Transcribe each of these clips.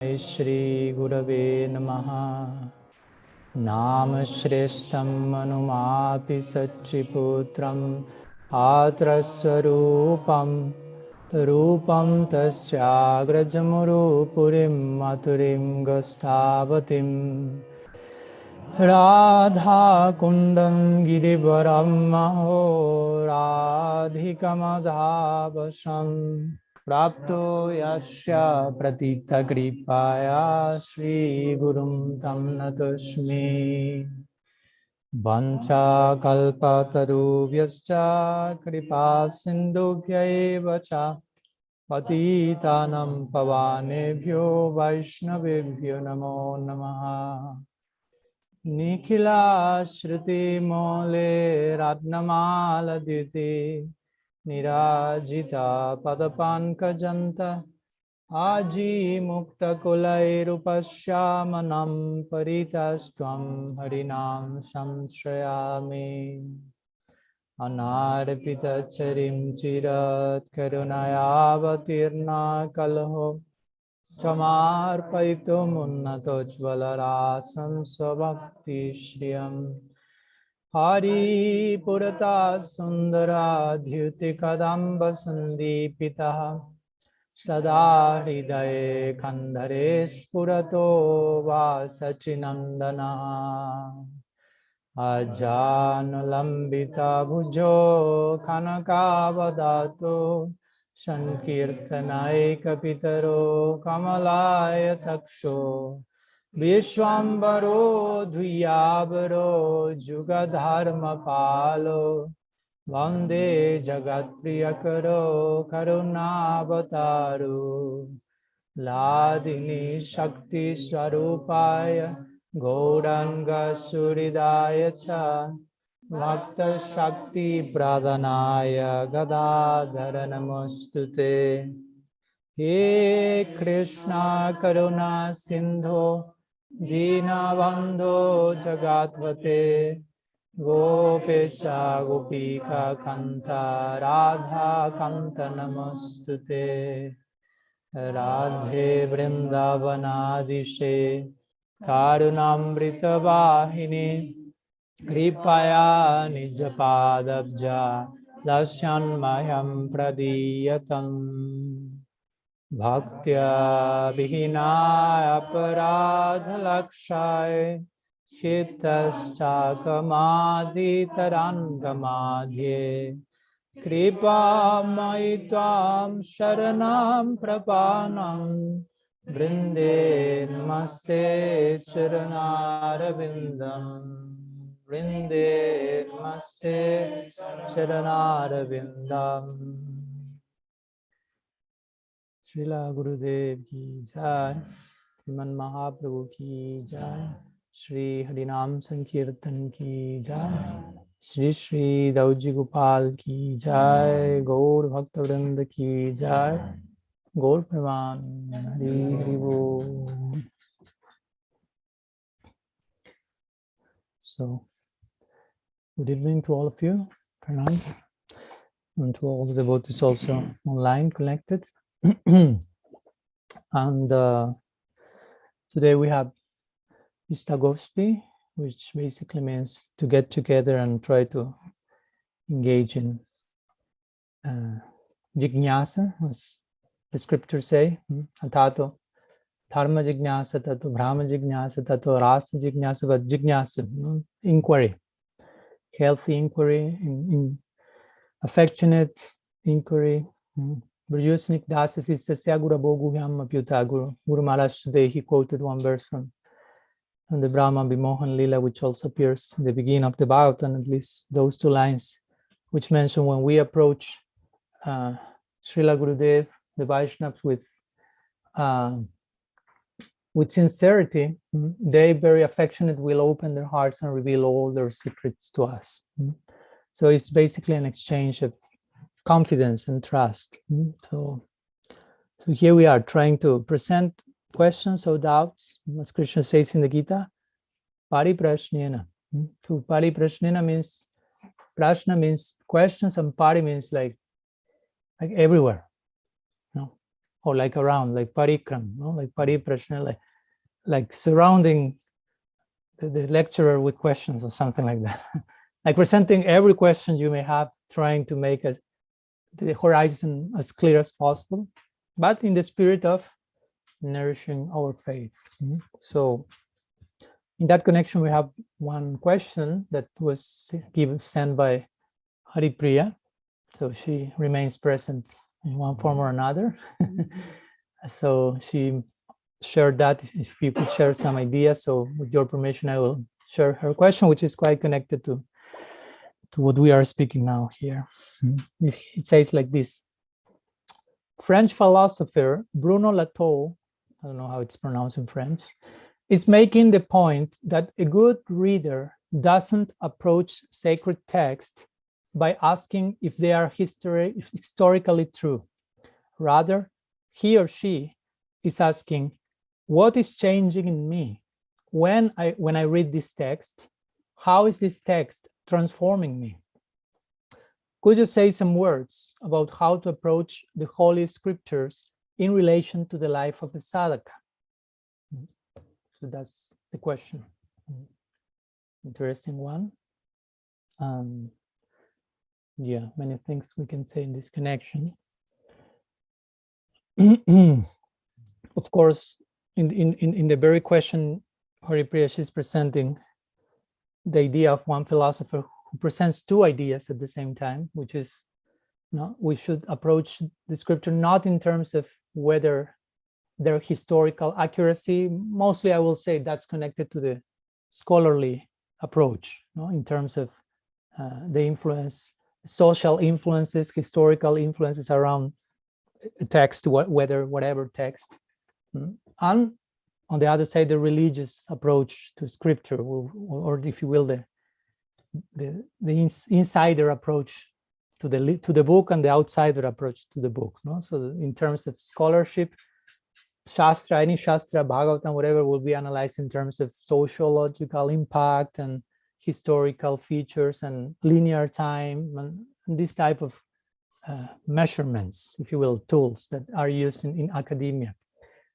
Shri Gurave Namaha. Nam Shreshtam Manumapi Satchiputram Atraswarupam Rupam Tasyagrajamurupurim Maturim Gastavatim Radha Kundam Girivaram Maho Radhikamadhavasam Prapto Yasya Pratita Kripaya Sri Gurum Tam Natasmi Vancha Kalpatarubhyascha Kripa Sindhubhya Cha Patitanam Pavanebhyo Vaishnavebhyo Namo Namaha Nikhila Shruti Mole Ratnamala Diti Nirajita Padapankajanta Aji Mukta Kulairupashyamanam Paritastam Harinam Samshrayami Anarpita Charim Chirat Karunayavatirna Kalho Samarpaitum Unnatojvalarasam Svabhakti Shriyam Hari Purata Sundara Dhyuti Kadamba Sandipita Sada Hridaye Kandhare Spurato Vasachinandana Ajanulambita Bhujo Kanakavadato Sankirtanai Kapitaro Kamalaya Taksho Vishwambaro Dhyabaro Jugadharma Palo Vande Jagat Priyakaro Karunavataru Ladini Shakti Swarupaya Gauranga Suridaya Cha Bhakta Shakti Pradhanaya Gadadhara Namostute He Krishna Karuna Sindho Dinabandho Jagatvate Gopesha Gopika Kanta Radha Kanta Namostute Radhe Vrindavanadishe Karunamrita Vahini Kripaya Nijapadabja Lasyan Mayam Pradiyatam Bhaktya Vihina Aparadha Lakshaya Shitaschakamadhi Tarangamadhye Kripa Maitvam Sharanam Prapanam Vrinde Namaste Sharanarabindam Vrinde Namaste Sharanarabindam Srila Gurudev ki jai, Sriman Mahaprabhu ki jai, Shri Harinam Sankirtan ki jai, Shri Shri Dauji Gopal ki jai, Gaur Bhaktavrinda ki jai, Gaur Praman, Hari Hari Bol. So, good evening to all of you, Pranam, and to all the devotees also online connected. And today we have ISTAGOSTHI, which basically means to get together and try to engage in jignasa, as the scriptures say, atato dharma jignasa, tato brahma jignasa, tato rasa jignasa, but jignasa, inquiry, healthy inquiry, in affectionate inquiry. Brujusnik Dasa Sasya Gura Bogu Hyam Apyuta Guru Maharaj today he quoted one verse from the Brahma Bimohan Lila, which also appears in the beginning of the Bhagavatam, at least those two lines, which mention when we approach Srila Gurudev, the Vaishnavas, with sincerity, they very affectionate will open their hearts and reveal all their secrets to us. So it's basically an exchange of confidence and trust. So here we are trying to present questions or doubts, as Krishna says in the Gita, pariprashnena. So pariprashnena means, prashna means questions, and pari means like everywhere. or like around, like parikram, no? Like pariprashna, like surrounding the lecturer with questions or something like that. Like presenting every question you may have, trying to make the horizon as clear as possible, but in the spirit of nourishing our faith. So in that connection, we have one question that was sent by Haripriya. So she remains present in one form or another. So she shared that, if you could share some ideas. So with your permission, I will share her question, which is quite connected to what we are speaking now here. It says like this. French philosopher Bruno Latour, I don't know how it's pronounced in French, is making the point that a good reader doesn't approach sacred text by asking if they are historically true. Rather, he or she is asking, what is changing in me when I read this text? How is this text transforming me? Could you say some words about how to approach the Holy Scriptures in relation to the life of a sadhaka? So that's the question. Interesting one. Yeah, many things we can say in this connection. Of course, in the very question, Haripriya is presenting the idea of one philosopher who presents two ideas at the same time, which is, we should approach the scripture not in terms of whether their historical accuracy. Mostly, I will say that's connected to the scholarly approach, in terms of the influence, social influences, historical influences around a text, whatever text. And on the other side, the religious approach to scripture, or if you will, the insider approach to the book, and the outsider approach to the book. So in terms of scholarship, Shastra, any Shastra, Bhagavatam, whatever, will be analyzed in terms of sociological impact and historical features and linear time and this type of measurements, if you will, tools that are used in academia.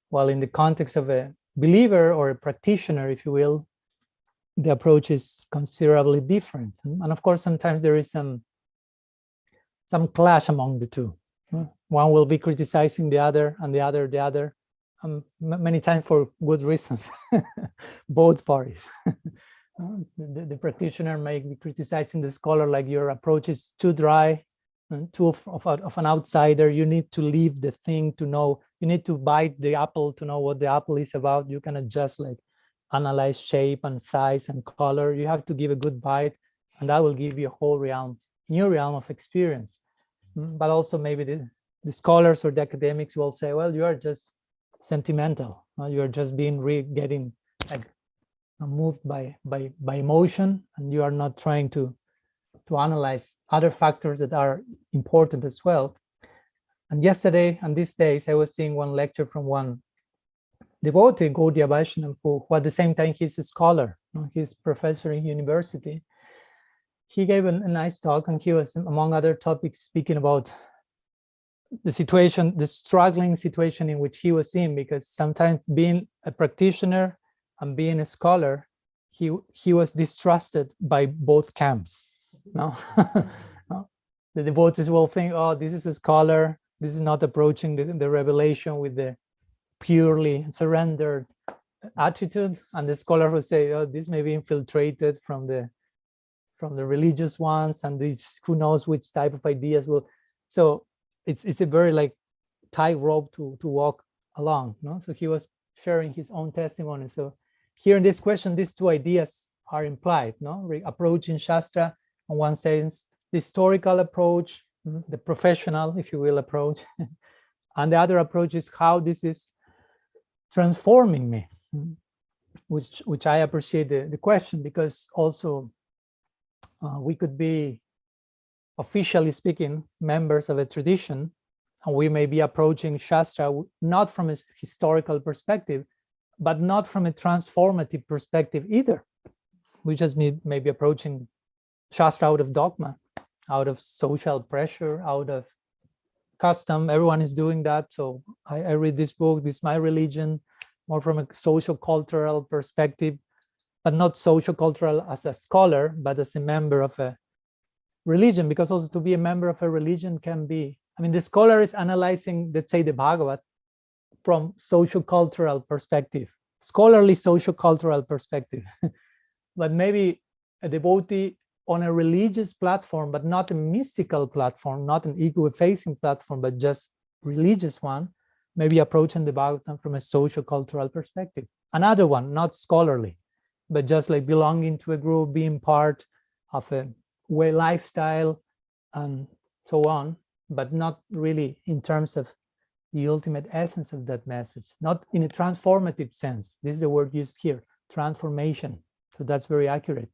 While in the context of a believer or a practitioner, if you will, the approach is considerably different. And of course, sometimes there is some clash among the two. One will be criticizing the other, and the other, many times for good reasons, both parties. The practitioner may be criticizing the scholar, like, your approach is too dry, and too of an outsider. You need to leave the thing to know. You need to bite the apple to know what the apple is about. You cannot just like analyze shape and size and color. You have to give a good bite, and that will give you a whole new realm of experience. But also maybe the scholars or the academics will say, well, you are just sentimental. You are just getting like moved by emotion, and you are not trying to analyze other factors that are important as well. And yesterday and these days, I was seeing one lecture from one devotee, Gaudiya Vaishnava, who at the same time he's a scholar. He's professor in university. He gave a nice talk, and he was, among other topics, speaking about the situation, the struggling situation in which he was in, because sometimes being a practitioner and being a scholar, he was distrusted by both camps. No, the devotees will think, oh, this is a scholar. This is not approaching the revelation with the purely surrendered attitude. And the scholar will say, oh, this may be infiltrated from the religious ones, and this, who knows which type of ideas will. So it's a very like tight rope to walk along. So he was sharing his own testimony. So here in this question, these two ideas are implied. Approaching Shastra on one sense, the historical approach, the professional, if you will, approach, and the other approach is how this is transforming me, which I appreciate the question, because also we could be, officially speaking, members of a tradition, and we may be approaching Shastra not from a historical perspective, but not from a transformative perspective either. We just may be approaching Shastra out of dogma, out of social pressure, out of custom. Everyone is doing that. So I read this book. This is my religion, more from a social cultural perspective, but not social cultural as a scholar, but as a member of a religion, because also to be a member of a religion can be, I mean, the scholar is analyzing, let's say, the Bhagavad from social cultural perspective, scholarly social cultural perspective. But maybe a devotee on a religious platform, but not a mystical platform, not an ego-facing platform, but just religious one, maybe approaching the Bhagavatam from a social cultural perspective. Another one, not scholarly, but just like belonging to a group, being part of a way lifestyle and so on, but not really in terms of the ultimate essence of that message, not in a transformative sense. This is the word used here, transformation. So that's very accurate,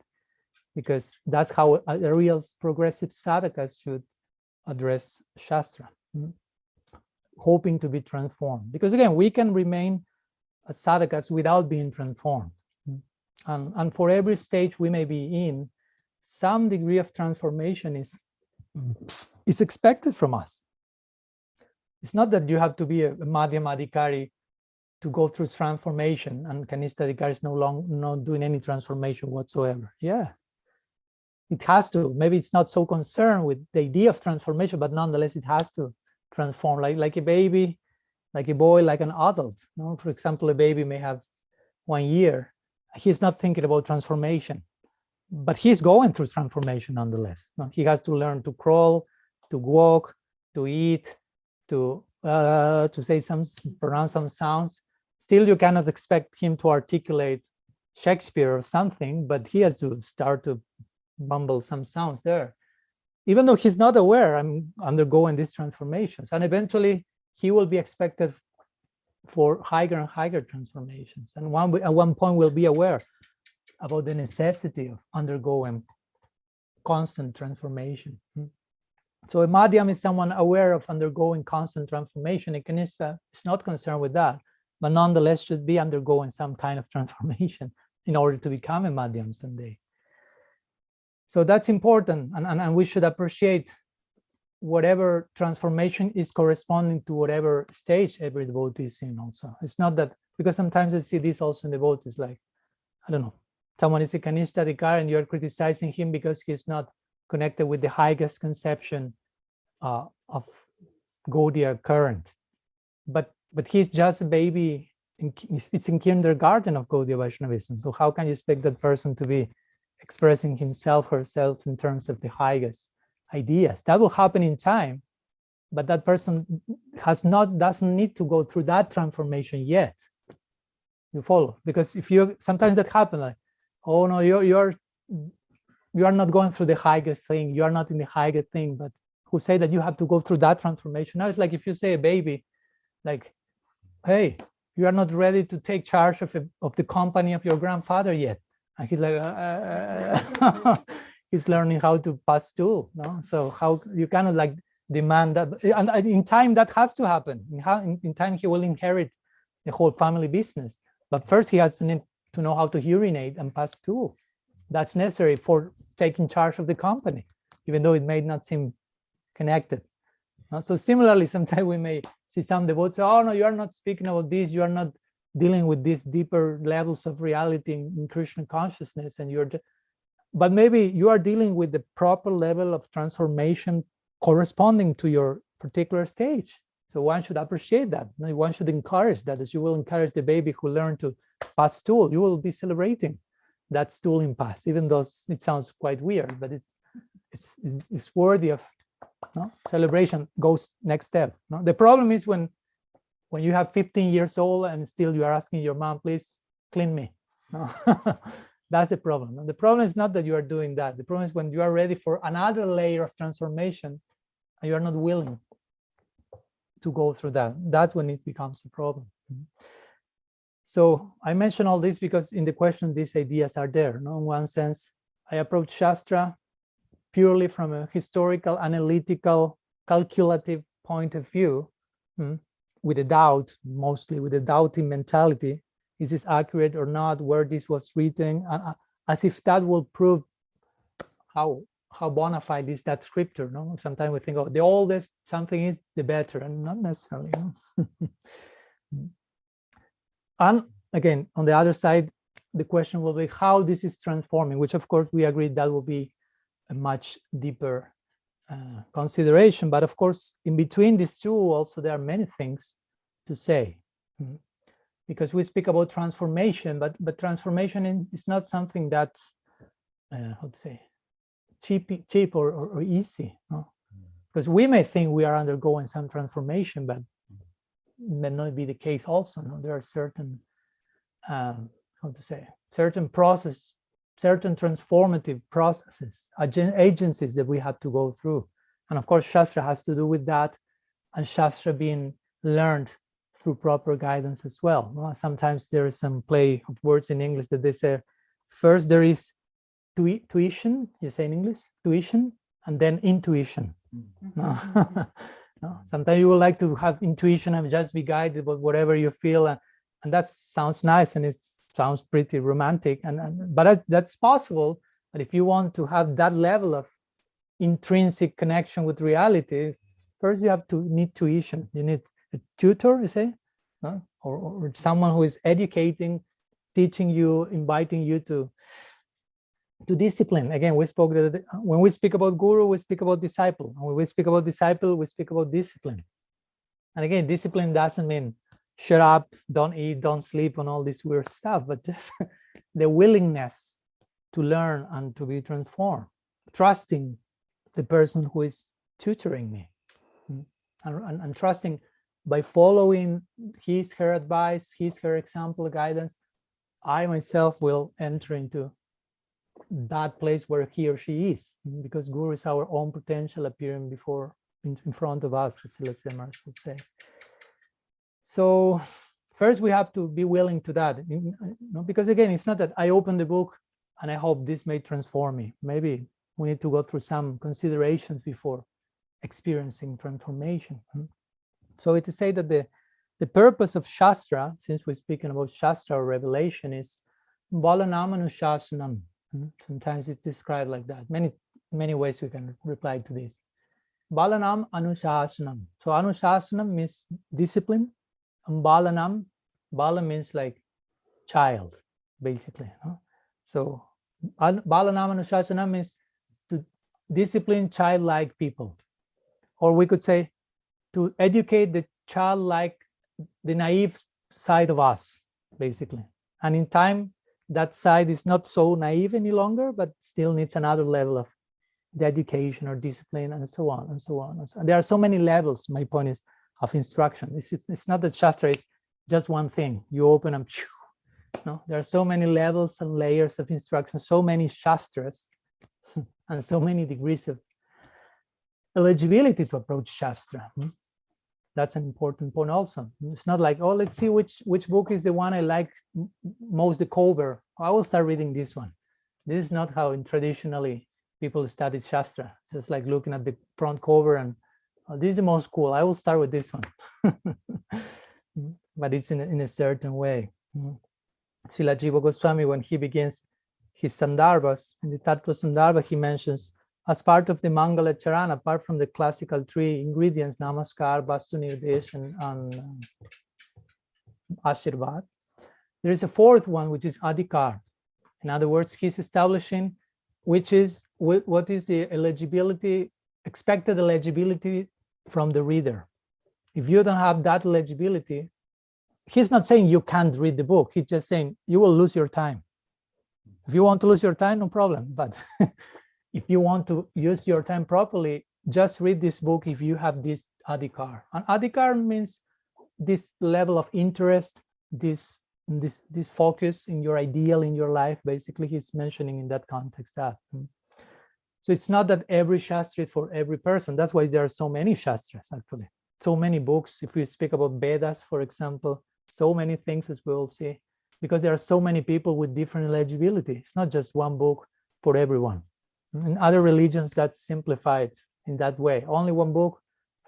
because that's how a real progressive sadhakas should address Shastra, hoping to be transformed. Because again, we can remain as sadhakas without being transformed. And for every stage we may be in, some degree of transformation is expected from us. It's not that you have to be a Madhyama Adhikari to go through transformation, and Kanishta Adhikari is not doing any transformation whatsoever. Yeah, it has to. Maybe it's not so concerned with the idea of transformation, but nonetheless it has to transform, like a baby, like a boy, like an adult. You know? For example, a baby may have 1 year. He's not thinking about transformation, but he's going through transformation nonetheless. He has to learn to crawl, to walk, to eat, to say pronounce some sounds. Still, you cannot expect him to articulate Shakespeare or something, but he has to start to mumble some sounds there, even though he's not aware I'm undergoing these transformations. And eventually, he will be expected for higher and higher transformations. And at one point, we'll be aware about the necessity of undergoing constant transformation. So a Madhyam is someone aware of undergoing constant transformation. A Kanishta is not concerned with that, but nonetheless should be undergoing some kind of transformation in order to become a Madhyam someday. So that's important, and we should appreciate whatever transformation is corresponding to whatever stage every devotee is in also. It's not that, because sometimes I see this also in devotees, like, I don't know, someone is a Kanishta Adhikari and you're criticizing him because he's not connected with the highest conception of Gaudiya current. But he's just a baby, it's in kindergarten of Gaudiya Vaishnavism. So how can you expect that person to be expressing himself, herself in terms of the highest ideas? That will happen in time, but that person doesn't need to go through that transformation yet. You follow? Because if you, sometimes that happens, like, oh no, you are not going through the highest thing, you are not in the highest thing, but who say that you have to go through that transformation? Now it's like if you say a baby, like, hey, you are not ready to take charge of the company of your grandfather yet. And he's like, he's learning how to pass stool, no? So how you cannot like demand that, and in time that has to happen. In time he will inherit the whole family business, but first he has to know how to urinate and pass stool. That's necessary for taking charge of the company, even though it may not seem connected. So similarly, sometimes we may see some devotees say, oh no, you are not speaking about this, you are not dealing with these deeper levels of reality in Krishna consciousness, and but maybe you are dealing with the proper level of transformation corresponding to your particular stage. So one should appreciate that. One should encourage that, as you will encourage the baby who learned to pass stool. You will be celebrating that stooling pass, even though it sounds quite weird, but it's worthy of celebration. Goes next step. The problem is when you have 15 years old and still you are asking your mom, please clean me. That's a problem. The problem is not that you are doing that. The problem is when you are ready for another layer of transformation and you are not willing to go through that. That's when it becomes a problem. So I mention all this because in the question, these ideas are there. In one sense, I approach Shastra purely from a historical, analytical, calculative point of view, with a doubt, mostly with a doubting mentality. Is this accurate or not? Where this was written? As if that will prove how how bona fide is that scripture. No, sometimes we think, oh, the oldest something is, the better, and not necessarily. And again, on the other side, the question will be how this is transforming, which of course we agree that will be a much deeper consideration. But of course, in between these two, also there are many things to say, because we speak about transformation, but transformation is not something that's how to say cheap or easy. No? Because we may think we are undergoing some transformation, but may not be the case. Also, no? There are certain how to say certain process, certain transformative processes, agencies that we have to go through. And of course, Shastra has to do with that, and Shastra being learned through proper guidance as well. Sometimes there is some play of words in English that they say, first there is tuition, you say in English, tuition, and then intuition. No. No. Sometimes you would like to have intuition and just be guided about whatever you feel, and that sounds nice and it sounds pretty romantic, but that's possible. But if you want to have that level of intrinsic connection with reality, first you have to need tuition. You need a tutor, you say, or someone who is educating, teaching you, inviting you to discipline. Again, we spoke that when we speak about guru, we speak about disciple. When we speak about disciple, we speak about discipline. And again, discipline doesn't mean shut up, don't eat, don't sleep, and all this weird stuff, but just the willingness to learn and to be transformed, trusting the person who is tutoring me, and trusting by following her advice, her example, guidance, I myself will enter into that place where he or she is, because Guru is our own potential appearing in front of us, as Celestia Marsh would say. So first we have to be willing to that, because again, it's not that I open the book and I hope this may transform me. Maybe we need to go through some considerations before experiencing transformation. So to say that the purpose of Shastra, since we're speaking about Shastra or revelation, is Balanam Anushasanam. Sometimes it's described like that. Many ways we can reply to this. Balanam Anushasanam. So Anushasanam means discipline, and Balanam, Bala means like child, basically. So Balanam Anushasanam means to discipline childlike people, or we could say to educate the childlike, the naive side of us, basically. And in time, that side is not so naive any longer, but still needs another level of dedication or discipline, and so on and so on. And so on. There are so many levels, my point is, of instruction. It's not that Shastra is just one thing. You open and no, there are so many levels and layers of instruction, so many Shastras, and so many degrees of eligibility to approach Shastra. That's an important point also. It's not like, oh, let's see which book is the one I like most, the cover. I will start reading this one. This is not how traditionally people study Shastra. Just like looking at the front cover and, oh, this is the most cool, I will start with this one. But it's in a certain way. Srila Jiva Goswami, when he begins his Sandarbhas, in the Tattva Sandarbha, he mentions, as part of the Mangalacarana, apart from the classical three ingredients, Namaskar, Vastu Nirdesh, and Ashirvad, there is a fourth one, which is Adhikar. In other words, he's establishing which is what is the eligibility, expected eligibility from the reader. If you don't have that eligibility, he's not saying you can't read the book. He's just saying you will lose your time. If you want to lose your time, no problem. But if you want to use your time properly, just read this book if you have this adhikar. And adhikar means this level of interest, this focus in your ideal in your life. Basically, he's mentioning in that context that. So it's not that every shastra is for every person. That's why there are so many shastras, actually. So many books. If we speak about Vedas, for example, so many things, as we will see, because there are so many people with different eligibility. It's not just one book for everyone. In other religions, that's simplified in that way. Only one book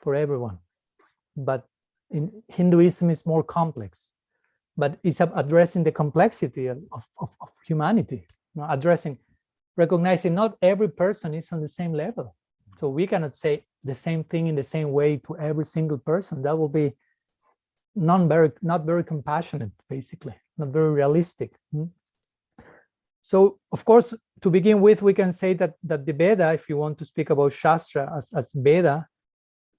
for everyone. But in Hinduism, it's more complex. But it's addressing the complexity of humanity, addressing recognizing not every person is on the same level. So we cannot say the same thing in the same way to every single person. That will be not very compassionate, basically, not very realistic. So, of course, to begin with, we can say that the Veda, if you want to speak about Shastra as Veda,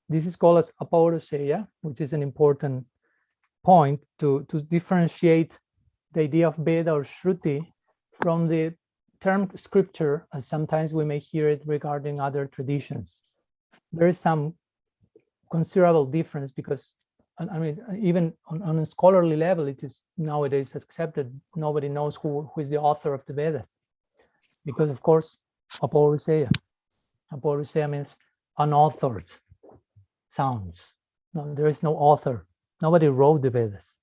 this is called as apauruseya, which is an important point to differentiate the idea of Veda or Shruti from the term scripture, as sometimes we may hear it regarding other traditions. There is some considerable difference because, I mean, even on a scholarly level, it is nowadays accepted. Nobody knows who is the author of the Vedas, because of course, apauruseya means unauthored sounds. No, there is no author. Nobody wrote the Vedas.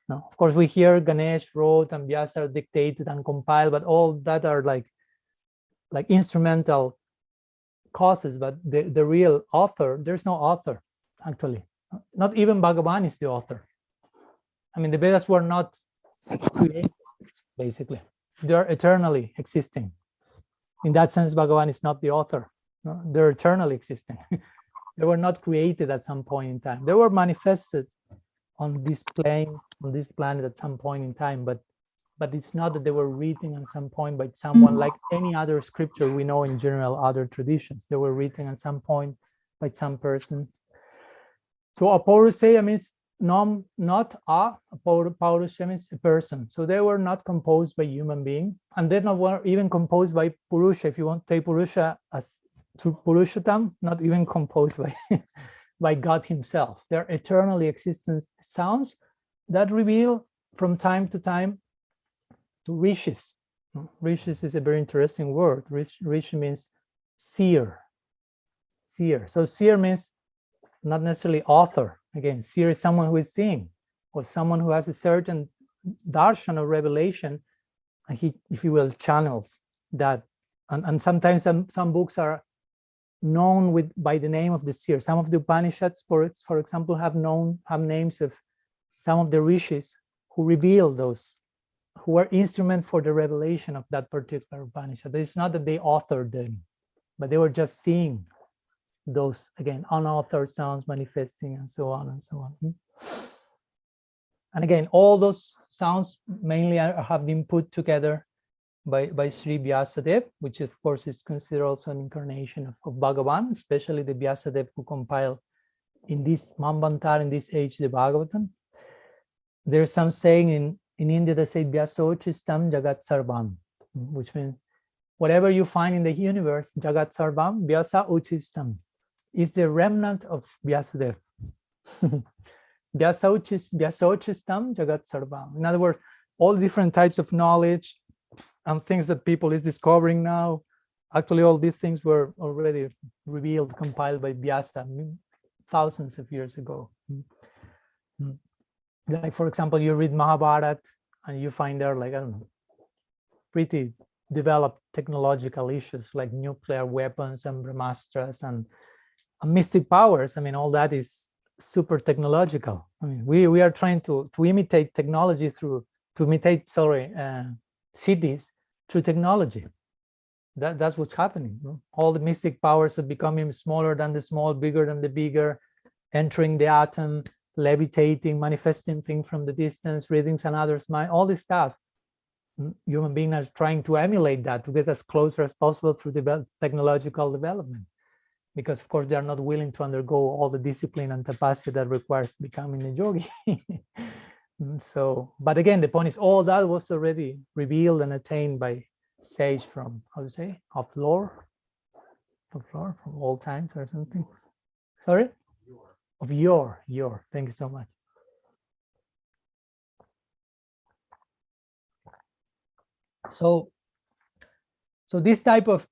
No, of course, we hear Ganesh wrote and Vyasa dictated and compiled, but all that are like instrumental causes. But the real author, there's no author, actually. Not even Bhagavan is the author. I mean, the Vedas were not created, basically. They're eternally existing. In that sense, Bhagavan is not the author. No, they're eternally existing. They were not created at some point in time. They were manifested on this plane, on this planet at some point in time, but it's not that they were written at some point by someone like any other scripture we know in general, other traditions. They were written at some point by some person. So apauruseya means not apauruseya means a person. So they were not composed by human being, and they're not even composed by Purusha. If you want to take Purusha as to Purushotam, not even composed by by God himself. They're eternally existent sounds that reveal from time to time to rishis. Rishis is a very interesting word. Rishi means seer. So seer means not necessarily author. Again, seer is someone who is seeing, or someone who has a certain darshan or revelation, and he, if you will, channels that. And sometimes some books are known by the name of the seer. Some of the Upanishads, for example, have names of some of the rishis who reveal those, who were instrument for the revelation of that particular Upanishad. But it's not that they authored them, but they were just seeing those, again, unauthored sounds manifesting, and so on and so on. And again, all those sounds mainly have been put together by Sri Vyasadeva, which of course is considered also an incarnation of Bhagavan, especially the Vyasadeva who compiled in this Manvantar, in this age, the Bhagavatam. There's some saying in India that say Vyasochistam Jagat Sarvam, which means whatever you find in the universe, Jagat Sarvam, Vyasa Uchistam, is the remnant of Vyasadeva. Vyasochistam Jagat Sarvam. In other words, all different types of knowledge and things that people is discovering now, actually all these things were already revealed, compiled by Vyasa thousands of years ago. Like, for example, you read Mahabharata and you find there, like, I don't know, pretty developed technological issues like nuclear weapons and brahmastras and mystic powers. I mean, all that is super technological. I mean, we are trying to imitate technology cities through technology. That's what's happening. All the mystic powers are becoming smaller than the small, bigger than the bigger, entering the atom, levitating, manifesting things from the distance, reading another's mind, all this stuff. Human beings are trying to emulate that, to get as closer as possible through technological development, because of course they are not willing to undergo all the discipline and tapasya that requires becoming a yogi. So, but again, the point is all that was already revealed and attained by sage from, how to say, of lore, from all times or something. Sorry? Of yore. Thank you so much. So this type of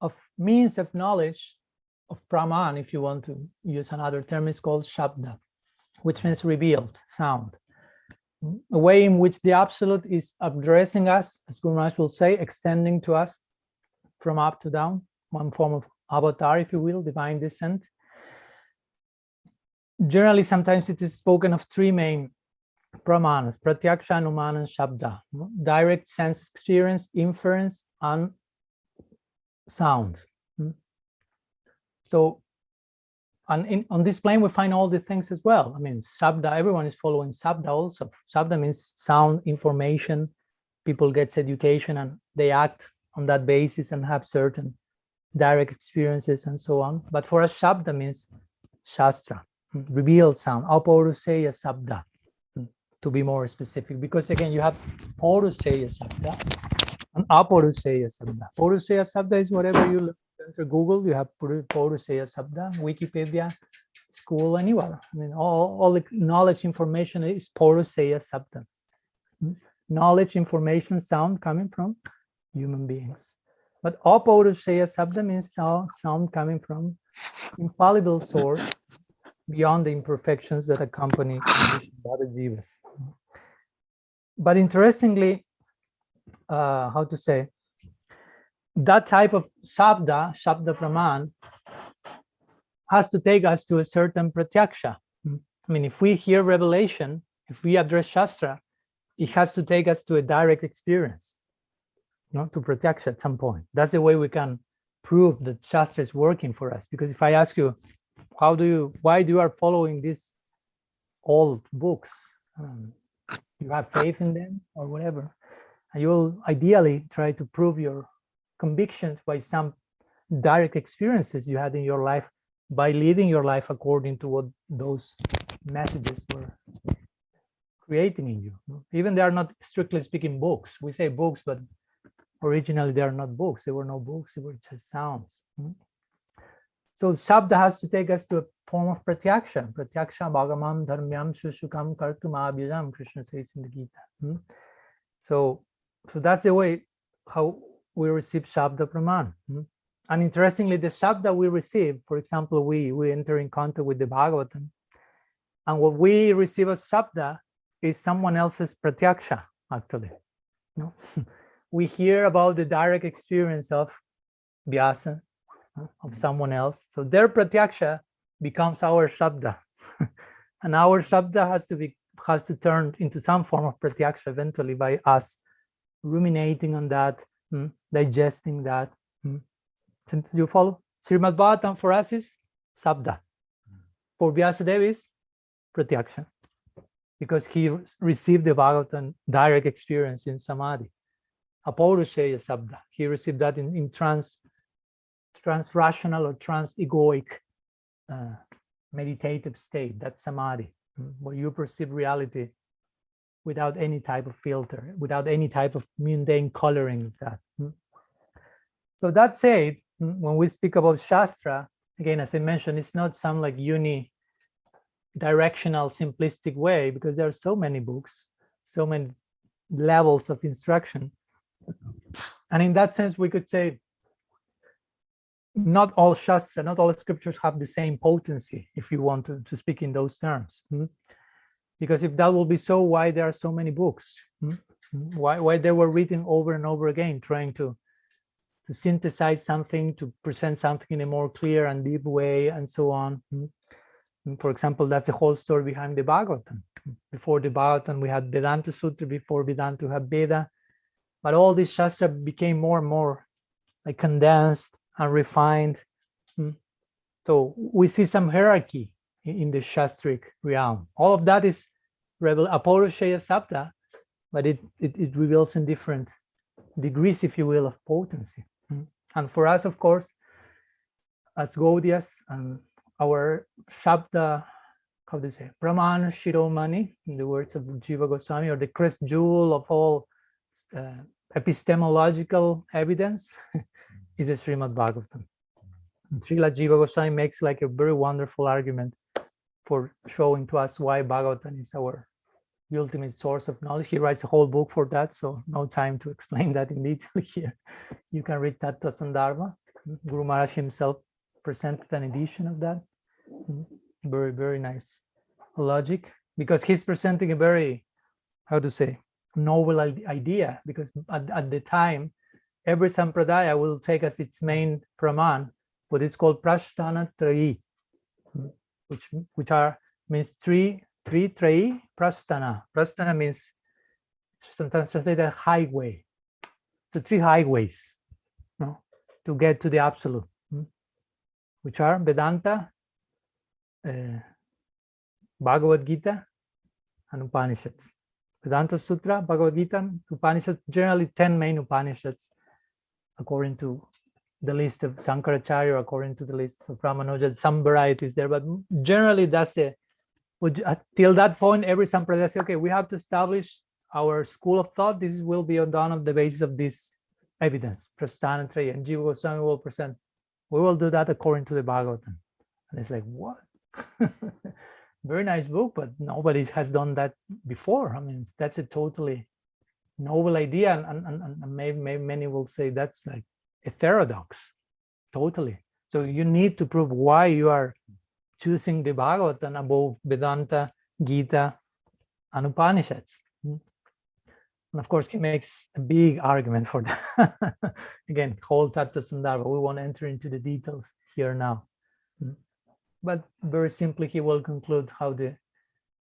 of means of knowledge, of praman, if you want to use another term, is called shabda, which means revealed sound. A way in which the absolute is addressing us, as Guru Maharaj will say, extending to us from up to down, one form of avatar, if you will, divine descent. Generally, sometimes it is spoken of three main Pramanas, pratyaksha, anumana, shabda, direct sense experience, inference, and sound. So on this plane, we find all the things as well. I mean, shabda, everyone is following shabda also. Shabda means sound, information. People get education and they act on that basis and have certain direct experiences and so on. But for us, shabda means shastra, revealed sound, apauruseya shabda, to be more specific. Because again, you have pauruseya shabda and apauruseya shabda. Pauruseya shabda is whatever you enter Google, you have pauruseya shabda, Wikipedia, school, anywhere. I mean, all the knowledge information is pauruseya shabda. Knowledge, information, sound coming from human beings. But apauruseya shabda means sound coming from infallible source beyond the imperfections that accompany other jivas. But interestingly, how to say, that type of shabda praman, has to take us to a certain pratyaksha. I mean, if we hear revelation, if we address Shastra, it has to take us to a direct experience, to pratyaksha at some point. That's the way we can prove that Shastra is working for us. Because if I ask you, why do you are following these old books? You have faith in them or whatever. And you will ideally try to prove your convictions by some direct experiences you had in your life, by living your life according to what those messages were creating in you. Even they are not strictly speaking books. We say books, but originally they are not books. They were no books. They were just sounds. So Shabda has to take us to a form of pratyaksha. Pratyaksha bhagamam dharmyam shushukam kartum abhyajam, Krishna says in the Gita. So that's the way how we receive Shabda Praman. And interestingly, the Shabda we receive, for example, we enter in contact with the Bhagavatam, and what we receive as Shabda is someone else's pratyaksha, actually. We hear about the direct experience of Vyasa, of someone else. So their pratyaksha becomes our Shabda. And our Shabda has to turn into some form of pratyaksha eventually by us ruminating on that, digesting that. Do you follow? Srimad Bhagavatam for us is Shabda. For Vyasadeva is pratyaksha, because he received the Bhagavatam direct experience in Samadhi. Apauruseya Shabda. He received that in trans-rational or trans-egoic meditative state. That's Samadhi, where you perceive reality without any type of filter, without any type of mundane coloring of that. So that said, when we speak about Shastra, again, as I mentioned, it's not some like unidirectional, simplistic way, because there are so many books, so many levels of instruction. And in that sense, we could say not all Shastra, not all scriptures have the same potency, if you want to speak in those terms. Because if that will be so, why there are so many books? Why they were written over and over again, trying to synthesize something, to present something in a more clear and deep way, and so on. And for example, that's the whole story behind the Bhagavatam. Before the Bhagavatam, we had Vedanta Sutra. Before Vedanta, we had Veda. But all these Shastra became more and more like condensed and refined. So we see some hierarchy in the Shastric realm. All of that is Apauruseya Shabda, but it reveals in different degrees, if you will, of potency. And for us, of course, as Gaudiyas, and our Shabda, how do you say, Pramana Shiromani, in the words of Jiva Goswami, or the crest jewel of all epistemological evidence, is the Srimad Bhagavatam. Srila Jiva Goswami makes like a very wonderful argument for showing to us why Bhagavatam is our ultimate source of knowledge. He writes a whole book for that, so no time to explain that in detail here. You can read Tattva Sandarbha. Guru Maharaj himself presented an edition of that. Very, very nice logic, because he's presenting a very, how to say, novel idea, because at the time, every sampradaya will take as its main praman what is called prasthana trayi, which means three Tri prasthana. Prasthana means sometimes translated highway. So 3 highways, no, to get to the absolute, which are Vedanta, Bhagavad Gita, and Upanishads. Vedanta Sutra, Bhagavad Gita, Upanishads, generally 10 main Upanishads, according to the list of Shankaracharya, according to the list of Ramanuja. Some varieties there, but generally that's the, till that point, every Sampradaya says, okay, we have to establish our school of thought. This will be done on the basis of this evidence, Prasthana Traya, and Jiva Goswami will present. We will do that according to the Bhagavatam. And it's like, what? Very nice book, but nobody has done that before. I mean, that's a totally novel idea, and maybe many will say that's like heterodox, totally. So you need to prove why you are choosing the Bhagavatam above Vedanta, Gita, and Upanishads. And of course, he makes a big argument for that. Again, whole Tattva Sandarbha. We won't enter into the details here now. But very simply, he will conclude how the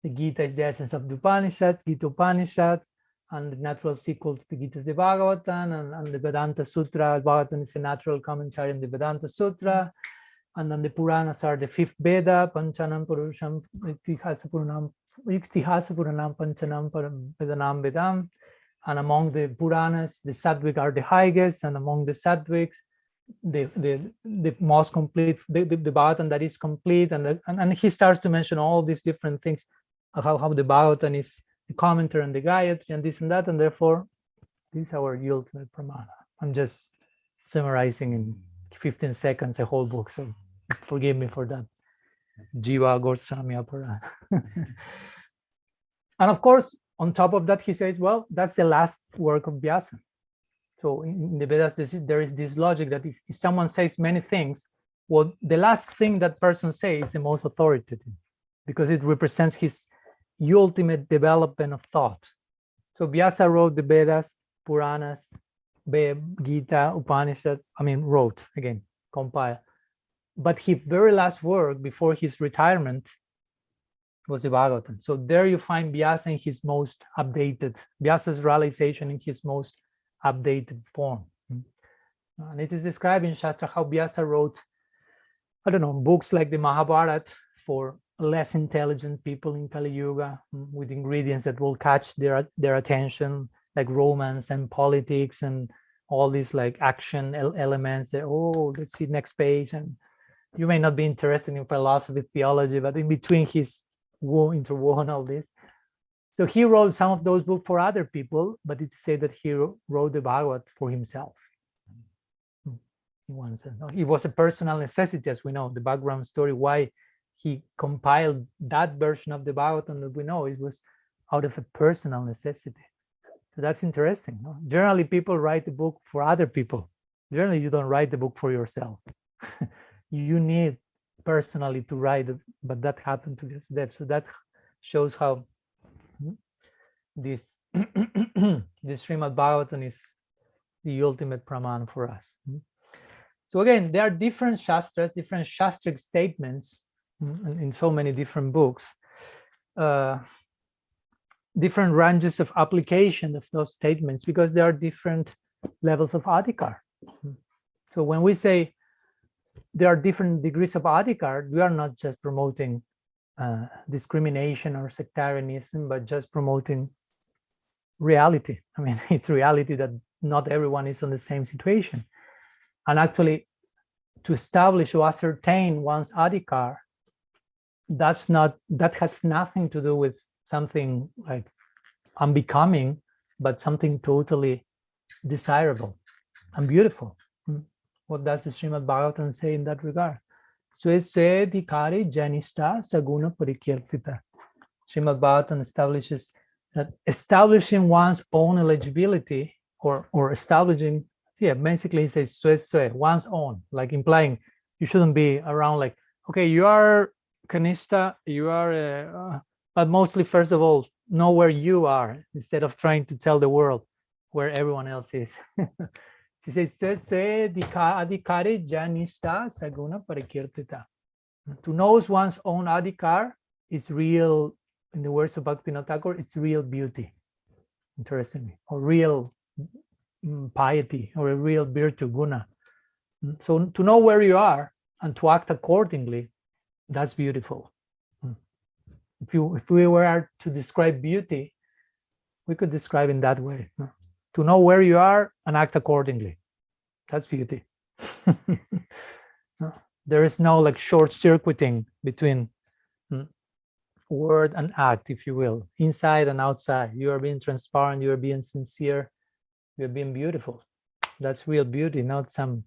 Gita is the essence of the Upanishads, Gita Upanishads, and the natural sequel to the Gita is the Bhagavatam, and the Vedanta Sutra. Bhagavatam is a natural commentary on the Vedanta Sutra. And then the Puranas are the 5th Veda, Panchanam Purusham, Iktihasa Puranam, Panchanam Vedanam Vedam. And among the Puranas, the Sattvic are the highest, and among the Sattvics, the most complete, the Bhagavatam that is complete, and he starts to mention all these different things, how the Bhagavatam is the commentary on the Gayatri and this and that, and therefore, this is our ultimate pramana. I'm just summarizing in 15 seconds a whole book, so forgive me for that. Jiva Goswami Aparana. And of course, on top of that, he says, well, that's the last work of Vyasa. So in the Vedas, there is this logic that if someone says many things, well, the last thing that person says is the most authoritative, because it represents his ultimate development of thought. So Vyasa wrote the Vedas, Puranas, Gita, Upanishad, wrote, again, compiled. But his very last work before his retirement was the Bhagavatam. So there you find Vyasa in his most updated, Vyasa's realization in his most updated form. And it is described in Sastra how Vyasa wrote, books like the Mahabharata for less intelligent people in Kali Yuga, with ingredients that will catch their attention, like romance and politics and all these like action elements that, let's see next page. And you may not be interested in philosophy, theology, but in between he's interwoven all this. So he wrote some of those books for other people, but it's said that he wrote the Bhagavad for himself. In one sense, it was a personal necessity, as we know. The background story why he compiled that version of the Bhagavatam that we know, it was out of a personal necessity. So that's interesting. Generally, people write the book for other people. Generally, you don't write the book for yourself. You need personally to write it, but that happened to this depth. So that shows how this this Srimad Bhagavatam is the ultimate pramana for us. So again, there are different shastras, different shastric statements in so many different books, different ranges of application of those statements, because there are different levels of adhikar. So when we say there are different degrees of adhikar, we are not just promoting discrimination or sectarianism, but just promoting reality. It's reality that not everyone is in the same situation. And actually, to establish or ascertain one's adhikar, that has nothing to do with something like unbecoming, but something totally desirable and beautiful. What does the Srimad Bhagavatam say in that regard? Swesve dikari janishta saguna parikirtita. Srimad Bhagavatam establishes that establishing one's own eligibility or establishing, basically he says swesve, one's own, like implying you shouldn't be around like, okay, you are Kanishta, you are, but mostly, first of all, know where you are instead of trying to tell the world where everyone else is. He says, adhikari janishta saguna parikirtita. To know one's own adhikar is real in the words of Bhaktivinoda Thakur, it's real beauty, interestingly, or real piety, or a real virtue, guna. So to know where you are and to act accordingly, that's beautiful. If we were to describe beauty, we could describe in that way. To know where you are and act accordingly. That's beauty. There is no like short-circuiting between word and act, if you will, inside and outside. You are being transparent, you are being sincere, you are being beautiful. That's real beauty, not some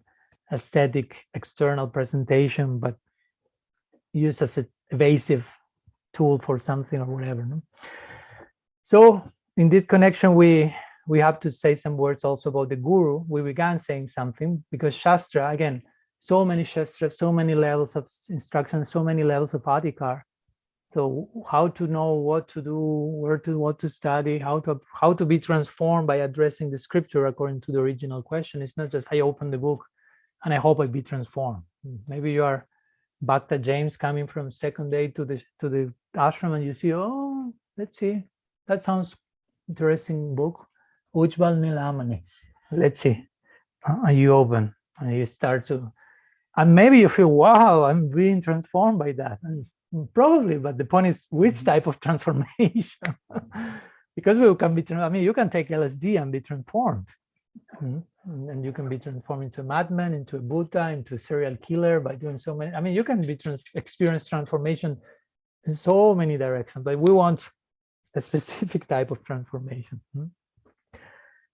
aesthetic external presentation, but used as an evasive tool for something or whatever. No? So in this connection, we have to say some words also about the guru. We began saying something because Shastra, again, so many Shastras, so many levels of instruction, so many levels of adhikar. So how to know what to do, what to study, how to be transformed by addressing the scripture according to the original question. It's not just I open the book and I hope I be transformed. Maybe you are Bhakta James coming from second day to the ashram and you see, oh, let's see, that sounds interesting book. Ujjwal Nilamani. Let's see. And you open and you start to, and maybe you feel, wow, I'm being transformed by that. And probably, but the point is which type of transformation. Because we can be, I mean, you can take LSD and be transformed. And you can be transformed into a madman, into a Buddha, into a serial killer by doing so many. I mean, you can be experience transformation in so many directions, but we want a specific type of transformation.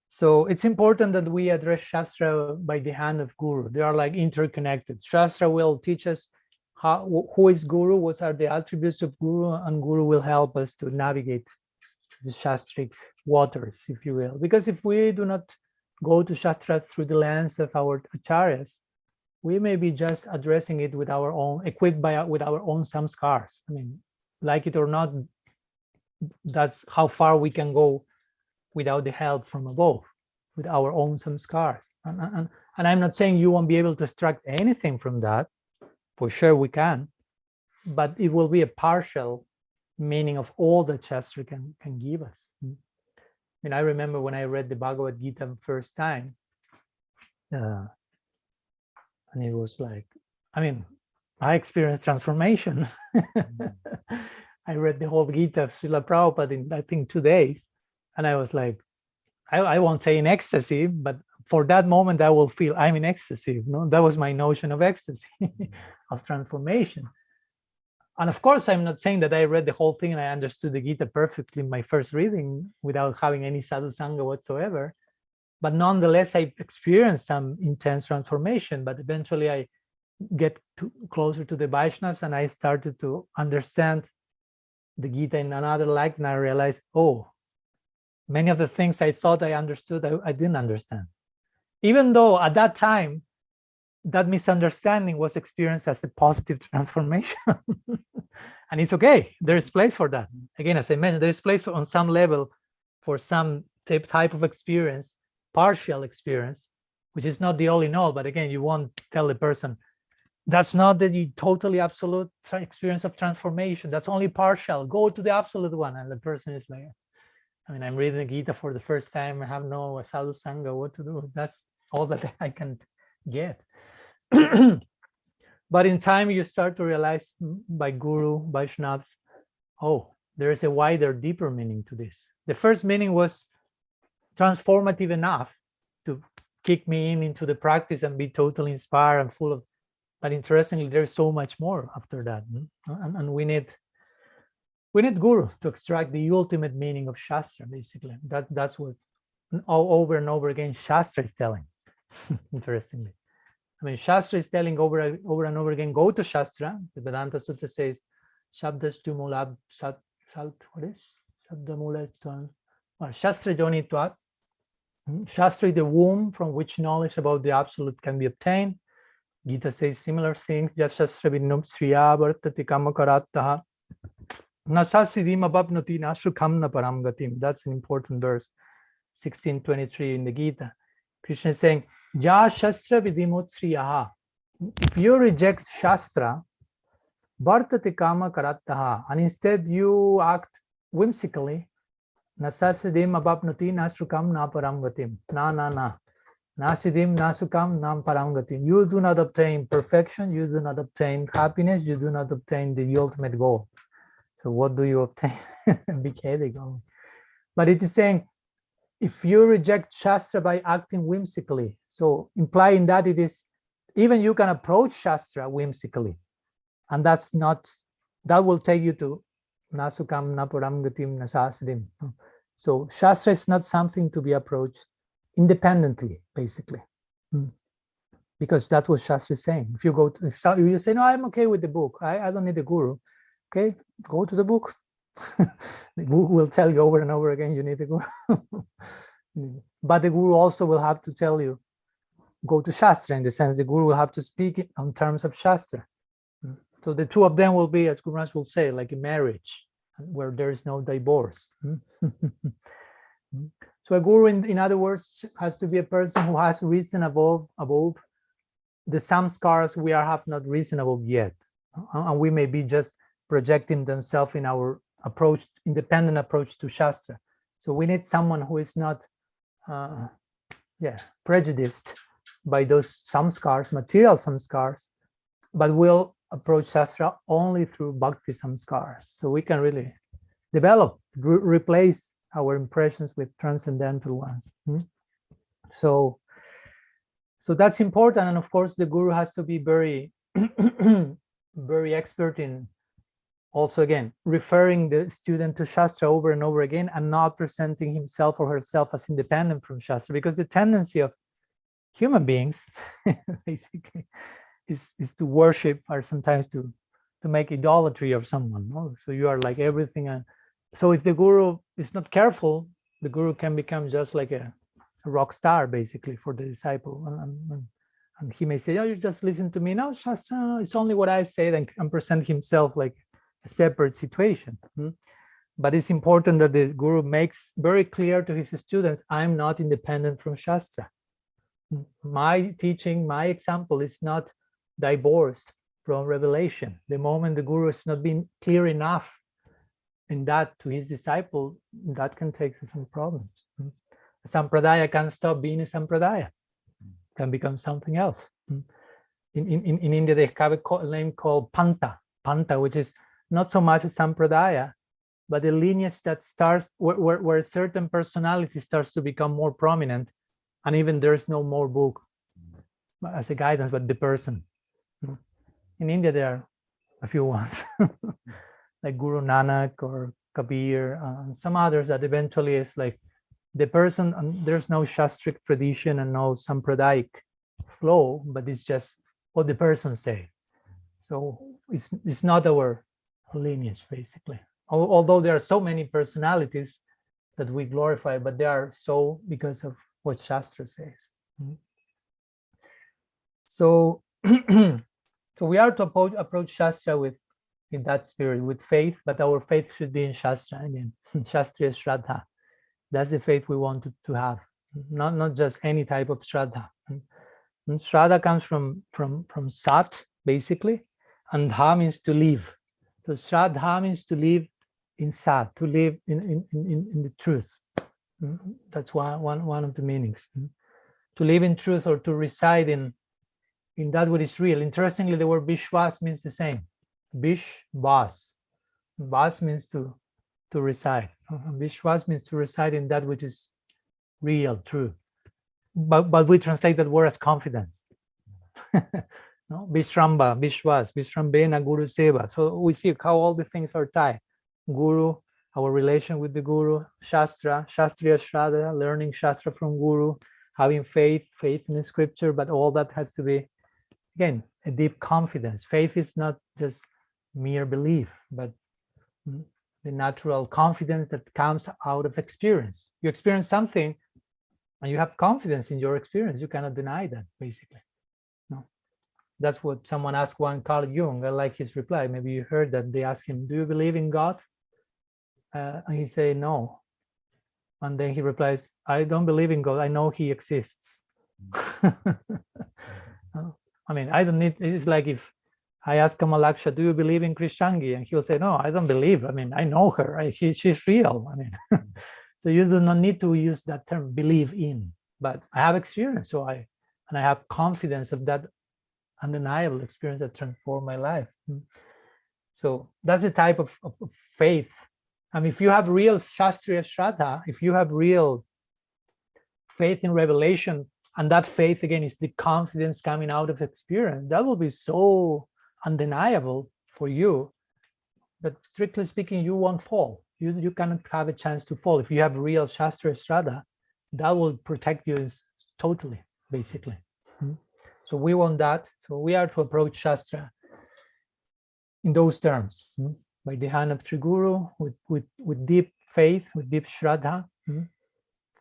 So it's important that we address Shastra by the hand of Guru. They are like interconnected. Shastra will teach us who is Guru, what are the attributes of Guru, and Guru will help us to navigate the Shastric waters, if you will. Because if we do not go to Shastra through the lens of our acharyas, we may be just addressing it with our own, equipped with our own samskars. I mean, like it or not, that's how far we can go without the help from above, with our own samskars. And I'm not saying you won't be able to extract anything from that. For sure we can, but it will be a partial meaning of all that Shastra can give us. I mean, I remember when I read the Bhagavad Gita first time, and it was like, I mean, I experienced transformation. I read the whole Gita of Srila Prabhupada in, I think, 2 days. And I was like, I won't say in ecstasy, but for that moment, I will feel I'm in ecstasy. No, that was my notion of ecstasy, of transformation. And of course, I'm not saying that I read the whole thing and I understood the Gita perfectly in my first reading without having any sadhu sangha whatsoever. But nonetheless, I experienced some intense transformation. But eventually, I get closer to the Vaishnavas and I started to understand the Gita in another light, and I realized, oh, many of the things I thought I understood, I didn't understand. Even though at that time, that misunderstanding was experienced as a positive transformation. And it's okay, there's place for that. Again, as I mentioned, there's place on some level for some type of experience, partial experience, which is not the all in all, but again, you won't tell the person, that's not the totally absolute experience of transformation, that's only partial, go to the absolute one. And the person is like, I mean, I'm reading the Gita for the first time, I have no sadhu sangha, what to do? That's all that I can get. But in time, you start to realize by Guru, Vaishnavas, oh, there is a wider, deeper meaning to this. The first meaning was transformative enough to kick me into the practice and be totally inspired and full of, but interestingly, there's so much more after that. And we need Guru to extract the ultimate meaning of Shastra, basically. That's what over and over again Shastra is telling, interestingly. I mean, Shastra is telling over and over again, go to Shastra. The Vedanta Sutta says, Shabdastu mulab sat, what is? Shabda mula istvan. Shastra jonitvat. Shastra is the womb from which knowledge about the Absolute can be obtained. Gita says similar things. Yashastra vinnum sriya vartati kamakarattaha. Nasasidima babnati nasukam na paramgatim. That's an important verse, 1623 in the Gita. Krishna is saying, Ya Shastra Vidimutsriyaha. If you reject Shastra, Bhartati Kama Karattaha, and instead you act whimsically, Nasasidim abapnati nasukam na paramgatim. Na. Nasidim nasukam nam paramgatim. You do not obtain perfection, you do not obtain happiness, you do not obtain the ultimate goal. So what do you obtain? Big headache. But it is saying, if you reject Shastra by acting whimsically, so implying that it is, even you can approach Shastra whimsically, and that will take you to Nasukam Napuramgatim Nasasidim. So Shastra is not something to be approached independently, basically. Because that's what Shastra is saying. If you say, no, I'm okay with the book, I don't need the guru. Okay, go to the book. The guru will tell you over and over again, you need the guru. But the guru also will have to tell you, go to Shastra, in the sense the guru will have to speak on terms of Shastra. So the two of them will be, as Guru Maharaj will say, like a marriage, where there is no divorce. So a guru, in other words, has to be a person who has reason above the samskaras we have not risen above yet. And we may be just projecting themselves in our approach, independent approach to Shastra. So we need someone who is not prejudiced by those samskars, material samskars, but will approach Shastra only through bhakti samskars. So we can really develop, replace our impressions with transcendental ones. So that's important. And of course, the guru has to be very, very expert in also, again, referring the student to Shastra over and over again, and not presenting himself or herself as independent from Shastra, because the tendency of human beings basically is to worship, or sometimes to make idolatry of someone. No? So you are like everything. So if the guru is not careful, the guru can become just like a rock star, basically, for the disciple. And he may say, oh, you just listen to me. No, Shastra, it's only what I say, and present himself like a separate situation. But it's important that the guru makes very clear to his students, I'm not independent from Shastra. My teaching, my example is not divorced from revelation. The moment the guru is not being clear enough in that to his disciple, that can take some problems. A sampradaya can stop being a sampradaya, can become something else. In India, they have a name called Panta, which is not so much a sampradaya, but a lineage that starts where a certain personality starts to become more prominent, and even there's no more book as a guidance, but the person. In India, there are a few ones, like Guru Nanak or Kabir, and some others that eventually is like the person, and there's no Shastric tradition and no Sampradayic flow, but it's just what the person say. So it's not our lineage, basically. Although there are so many personalities that we glorify, but they are so because of what Shastra says. So, so we are to approach Shastra in that spirit, with faith, but our faith should be in Shastra again. Shastriya Shraddha. That's the faith we want to have, not just any type of Shraddha. And Shraddha comes from Sat, basically, and Dha means to live. So Shraddha means to live in Sat, to live in the truth. That's one of the meanings. To live in truth, or to reside in that what is real. Interestingly, the word Vishwas means the same. Vishwas. Vas means to reside. Vishwas means to reside in that which is real, true. But we translate that word as confidence. No? Vishramba, Vishwas, Vishrambena, Guru Seva. So we see how all the things are tied. Guru, our relation with the Guru, Shastra, Shastriya Shraddha, learning Shastra from Guru, having faith in the scripture, but all that has to be, again, a deep confidence. Faith is not just mere belief, but the natural confidence that comes out of experience. You experience something and you have confidence in your experience. You cannot deny that, basically. No, that's what someone asked one Carl Jung. I like his reply. Maybe you heard that. They asked him, do you believe in God? And he said, no. And then he replies, I don't believe in God. I know he exists. I mean, I don't need, it's like if I ask Kamalaksha, do you believe in Krishnangi? And he'll say, no, I don't believe. I mean, I know her. She's real. I mean, so you do not need to use that term, believe in. But I have experience, and I have confidence of that undeniable experience that transformed my life. So that's the type of faith. I mean, if you have real Shastriya Shraddha, if you have real faith in revelation, and that faith again is the confidence coming out of experience, that will be so undeniable for you that strictly speaking, you won't fall. You cannot have a chance to fall. If you have real Shastriya Shraddha, that will protect you totally, basically. So we want that. So we are to approach Shastra in those terms, by the hand of Triguru, with deep faith, with deep Shraddha.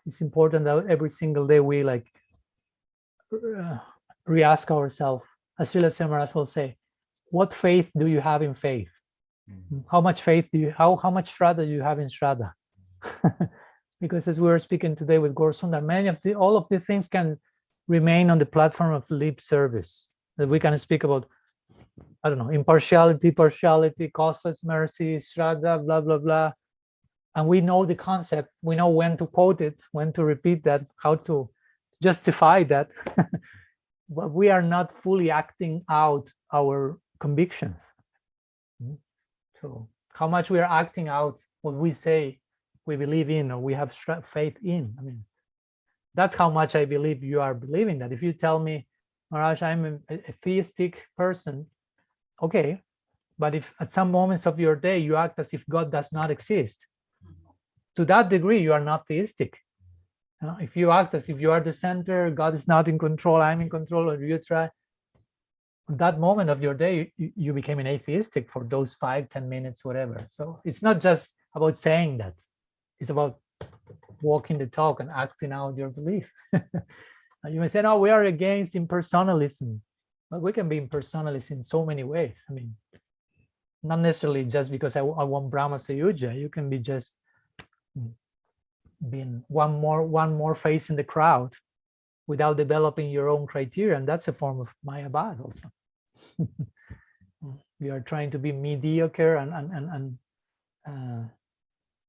It's important that every single day we like re-ask ourselves, as Srila Samaraj will say, what faith do you have in faith? How much faith do you, how much Shraddha do you have in Shraddha? Because as we were speaking today with Gaurasundar, all of the things can remain on the platform of lip service. That we can speak about, I don't know, impartiality, partiality, causeless mercy, Shraddha, blah, blah, blah. And we know the concept, we know when to quote it, when to repeat that, how to justify that. But we are not fully acting out our convictions. So how much we are acting out what we say we believe in or we have faith in. I mean, that's how much I believe you are believing that. If you tell me, Maharaj, I'm a theistic person, okay, but if at some moments of your day you act as if God does not exist, to that degree you are not theistic. If you act as if you are the center, God is not in control, I'm in control, or you try, that moment of your day, you became an atheistic for those 5-10 minutes, whatever. So it's not just about saying that. It's about walking the talk and acting out your belief. You may say, no, we are against impersonalism. But we can be impersonalist in so many ways. I mean, not necessarily just because I want Brahma Sayuja. You can be just being one more face in the crowd without developing your own criteria, and that's a form of Mayabad also. You are trying to be mediocre and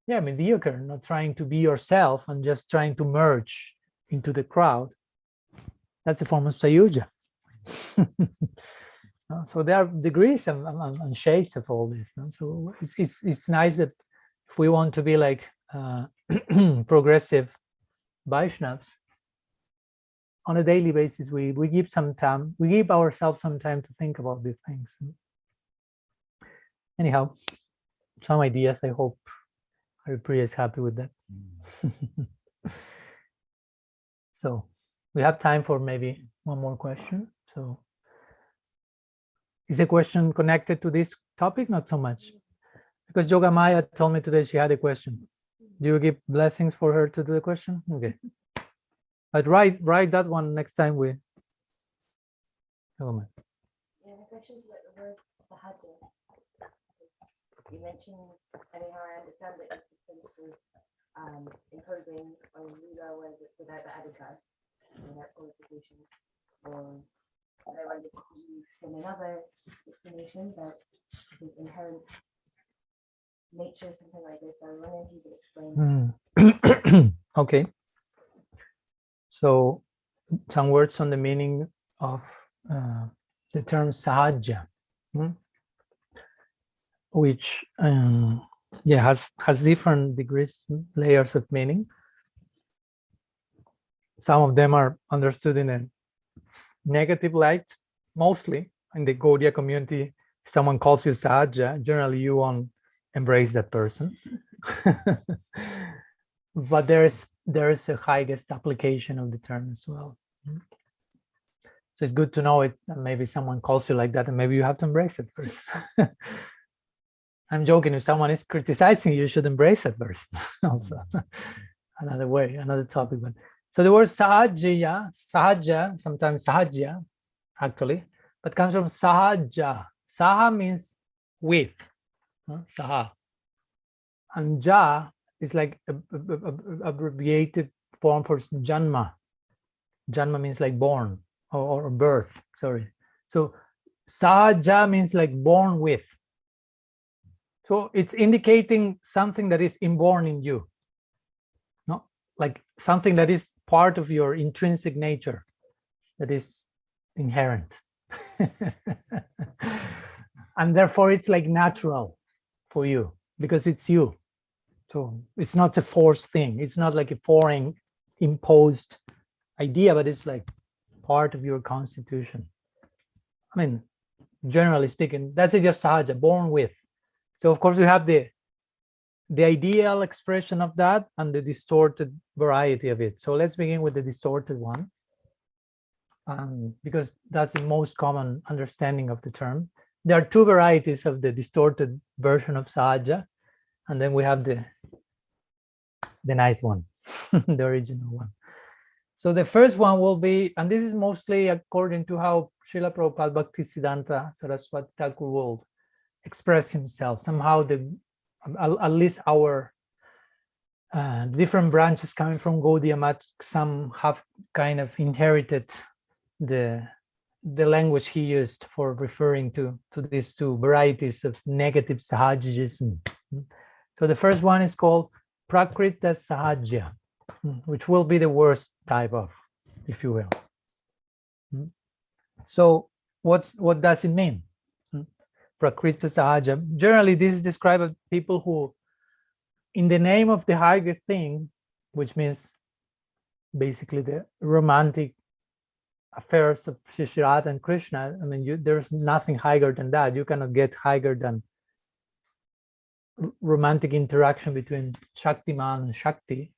mediocre, not trying to be yourself and just trying to merge into the crowd. That's a form of Sayuja. So there are degrees and shades of all this. So it's nice that if we want to be like progressive Vaishnavas, on a daily basis, we give some time, we give ourselves some time to think about these things. Anyhow, some ideas. I hope Haripriya is happy with that. So we have time for maybe one more question. So is a question connected to this topic? Not so much, because Yoga Maya told me today she had a question. Do you give blessings for her to do the question? Okay. But write that one next time we. Oh my. Yeah, the question is about the word Sahaja. You mentioned, anyhow I understand that it's the sense of imposing on Lula without the adhikar, without qualification, or I wonder if you use some another explanation that the inherent nature, something like this. So I wonder if you could explain. Okay. So some words on the meaning of the term Sahaja, which has different degrees, layers of meaning. Some of them are understood in a negative light. Mostly in the Gaudiya community, if someone calls you Sahaja, generally you won't embrace that person. But there is a highest application of the term as well. So it's good to know it. Maybe someone calls you like that, and maybe you have to embrace it first. I'm joking. If someone is criticizing you, should embrace it first. Also, another way, another topic. But so the word Sahaja, sometimes Sahajya, actually, but comes from Sahaja. Saha means with, Saha, and Ja is like abbreviated form for Janma. Janma means like born or birth. Sorry. So Sahaja means like born with. So it's indicating something that is inborn in you, no? Like something that is part of your intrinsic nature, that is inherent. And therefore it's like natural for you because it's you. So it's not a forced thing. It's not like a foreign imposed idea, but it's like part of your constitution. I mean, generally speaking, that's it of Sahaja, born with. So of course we have the ideal expression of that and the distorted variety of it. So let's begin with the distorted one, because that's the most common understanding of the term. There are two varieties of the distorted version of Sahaja, and then we have the nice one, the original one. So the first one will be, and this is mostly according to how Srila Prabhupada Bhaktisiddhanta Saraswati Thakur will express himself. Somehow at least our different branches coming from Gaudiya Math, some have kind of inherited the language he used for referring to these two varieties of negative Sahajiyism. So the first one is called Prakrita Sahajya, which will be the worst type of, if you will. So what does it mean? Prakrita Sahaja. Generally, this is described as people who, in the name of the higher thing, which means basically the romantic affairs of Shri Radha and Krishna, I mean, there's nothing higher than that. You cannot get higher than romantic interaction between Shaktiman and Shakti.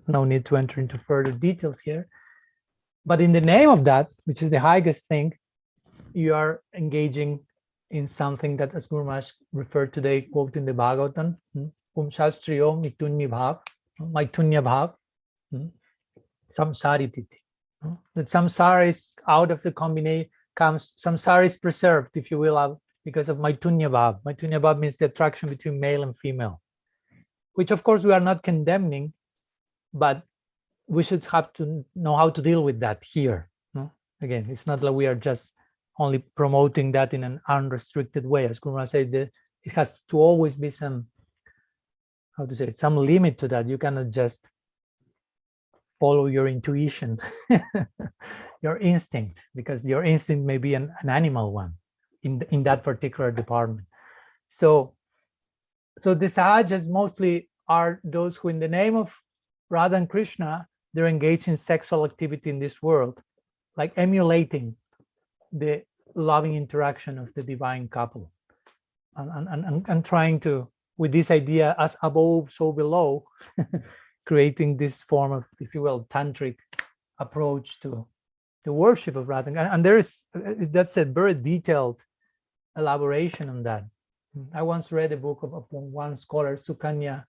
No need to enter into further details here. But in the name of that, which is the highest thing, you are engaging in something that, as Guru Maharaj referred today, quote in the Bhagavatam, Shastriyo Mitunya Bhav, Samsarititi. That samsara is out of the combination, samsara is preserved, if you will, because of Maitunya Bhav. Maitunya Bhav means the attraction between male and female, which of course we are not condemning, but we should have to know how to deal with that here. No? Again, it's not like we are just only promoting that in an unrestricted way. As Guru Maharaj said, it has to always be some, how to say it, some limit to that. You cannot just follow your intuition, your instinct, because your instinct may be an animal one in that particular department. So the Sahajas mostly are those who, in the name of Radha and Krishna, they're engaged in sexual activity in this world, like emulating the loving interaction of the divine couple, and trying to, with this idea, as above, so below, creating this form of, if you will, tantric approach to the worship of Radha. And that's a very detailed elaboration on that. I once read a book of one scholar, Sukanya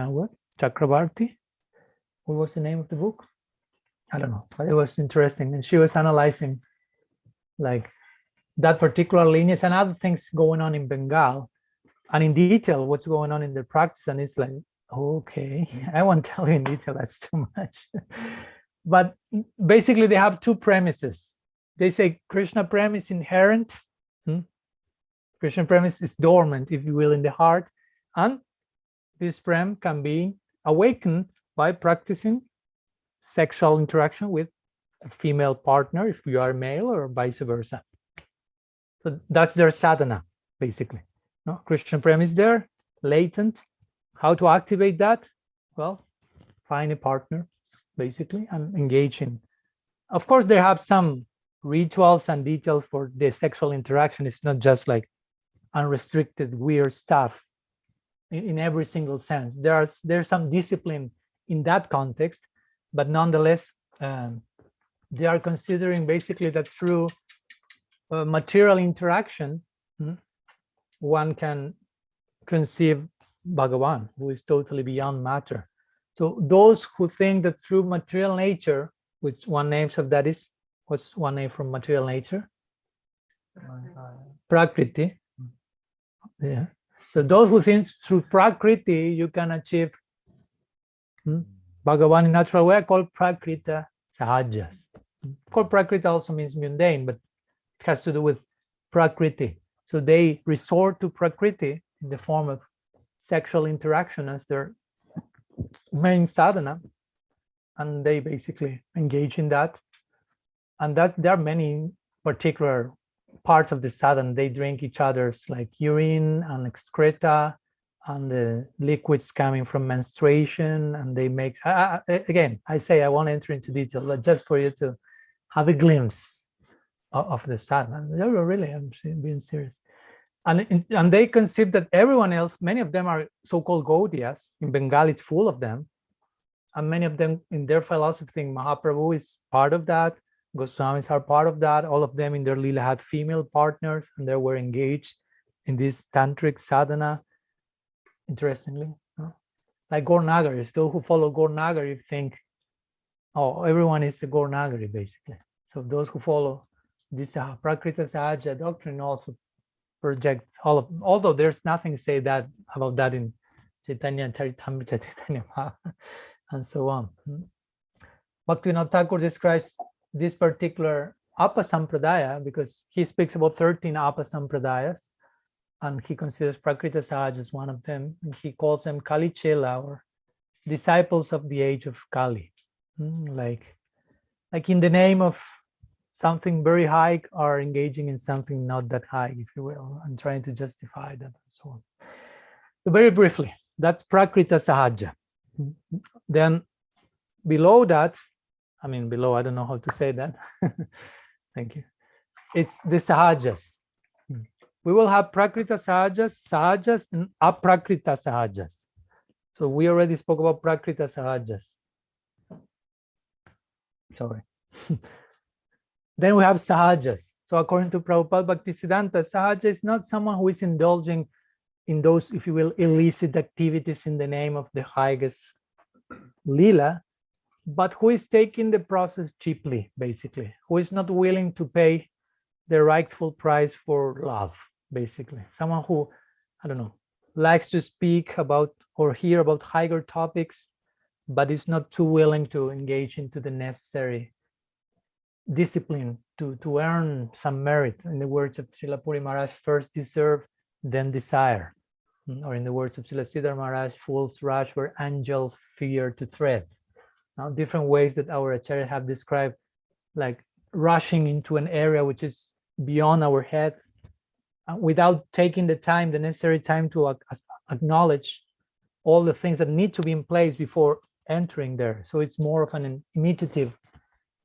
what? Chakrabarti? What was the name of the book? I don't know, but it was interesting. And she was analyzing like that particular lineage and other things going on in Bengal, and in detail what's going on in their practice. And it's like, okay, I won't tell you in detail, that's too much. But basically they have two premises. They say Krishna prem is inherent. Krishna prem is dormant, if you will, in the heart. And this prem can be awakened by practicing sexual interaction with a female partner, if you are male, or vice versa. So that's their sadhana, basically. No, Krishna prem is there, latent. How to activate that? Well, find a partner, basically, and engage in. Of course, they have some rituals and details for the sexual interaction. It's not just like unrestricted, weird stuff in every single sense. There's some discipline in that context, but nonetheless, they are considering basically that through material interaction, one can conceive Bhagavan, who is totally beyond matter. So those who think that through material nature, which one name of that is, what's one name from material nature? Prakriti. Yeah. So those who think through Prakriti you can achieve Bhagavan in natural way are called Prakrita Sahajas. Of course, Prakrita also means mundane, but It has to do with prakriti. So they resort to prakriti in the form of sexual interaction as their main sadhana, and they basically engage in that. And that there are many particular parts of the sadhana. They drink each other's like urine and excreta and the liquids coming from menstruation, and they make, again, I say I won't enter into detail, but just for you to have a glimpse of the sadhana. They were really, I'm being serious. And they conceive that everyone else, many of them are so-called Gaudiyas. In Bengali, it's full of them. And many of them in their philosophy think Mahaprabhu is part of that. Goswamis are part of that. All of them in their lila had female partners and they were engaged in this tantric sadhana. Interestingly, like Gaur Nagaris, those who follow Gaur Nagari think, oh, everyone is a Gaur Nagari basically. So those who follow this Prakrita Sahaja doctrine also project all of, although there's nothing to say that about that in Chaitanya Charitamrita, Chaitanya and so on. Bhaktivinoda Thakur describes this particular Apa Sampradaya because he speaks about 13 Apa Sampradayas, and he considers Prakrita Sahaja as one of them, and he calls them Kali Chela, or disciples of the age of Kali. Like in the name of something very high are engaging in something not that high, if you will, and trying to justify that and so on. So very briefly, that's Prakrita Sahaja. Then below that, I mean below, I don't know how to say that. Thank you. It's the Sahajas. We will have Prakrita Sahajas, and Aprakrita Sahajas. So we already spoke about Prakrita Sahajas. Sorry. Then we have Sahajas. So according to Prabhupada Bhaktisiddhanta, Sahaja is not someone who is indulging in those, if you will, illicit activities in the name of the highest lila, but who is taking the process cheaply, basically, who is not willing to pay the rightful price for love, basically. Someone who, I don't know, likes to speak about or hear about higher topics, but is not too willing to engage into the necessary discipline to earn some merit. In the words of Srila Puri Maharaj, first deserve, then desire. Or in the words of Srila Siddhar Maharaj, fools rush where angels fear to tread. Now, different ways that our Acharya have described, like rushing into an area which is beyond our head, without taking the time, the necessary time to acknowledge all the things that need to be in place before entering there. So it's more of an imitative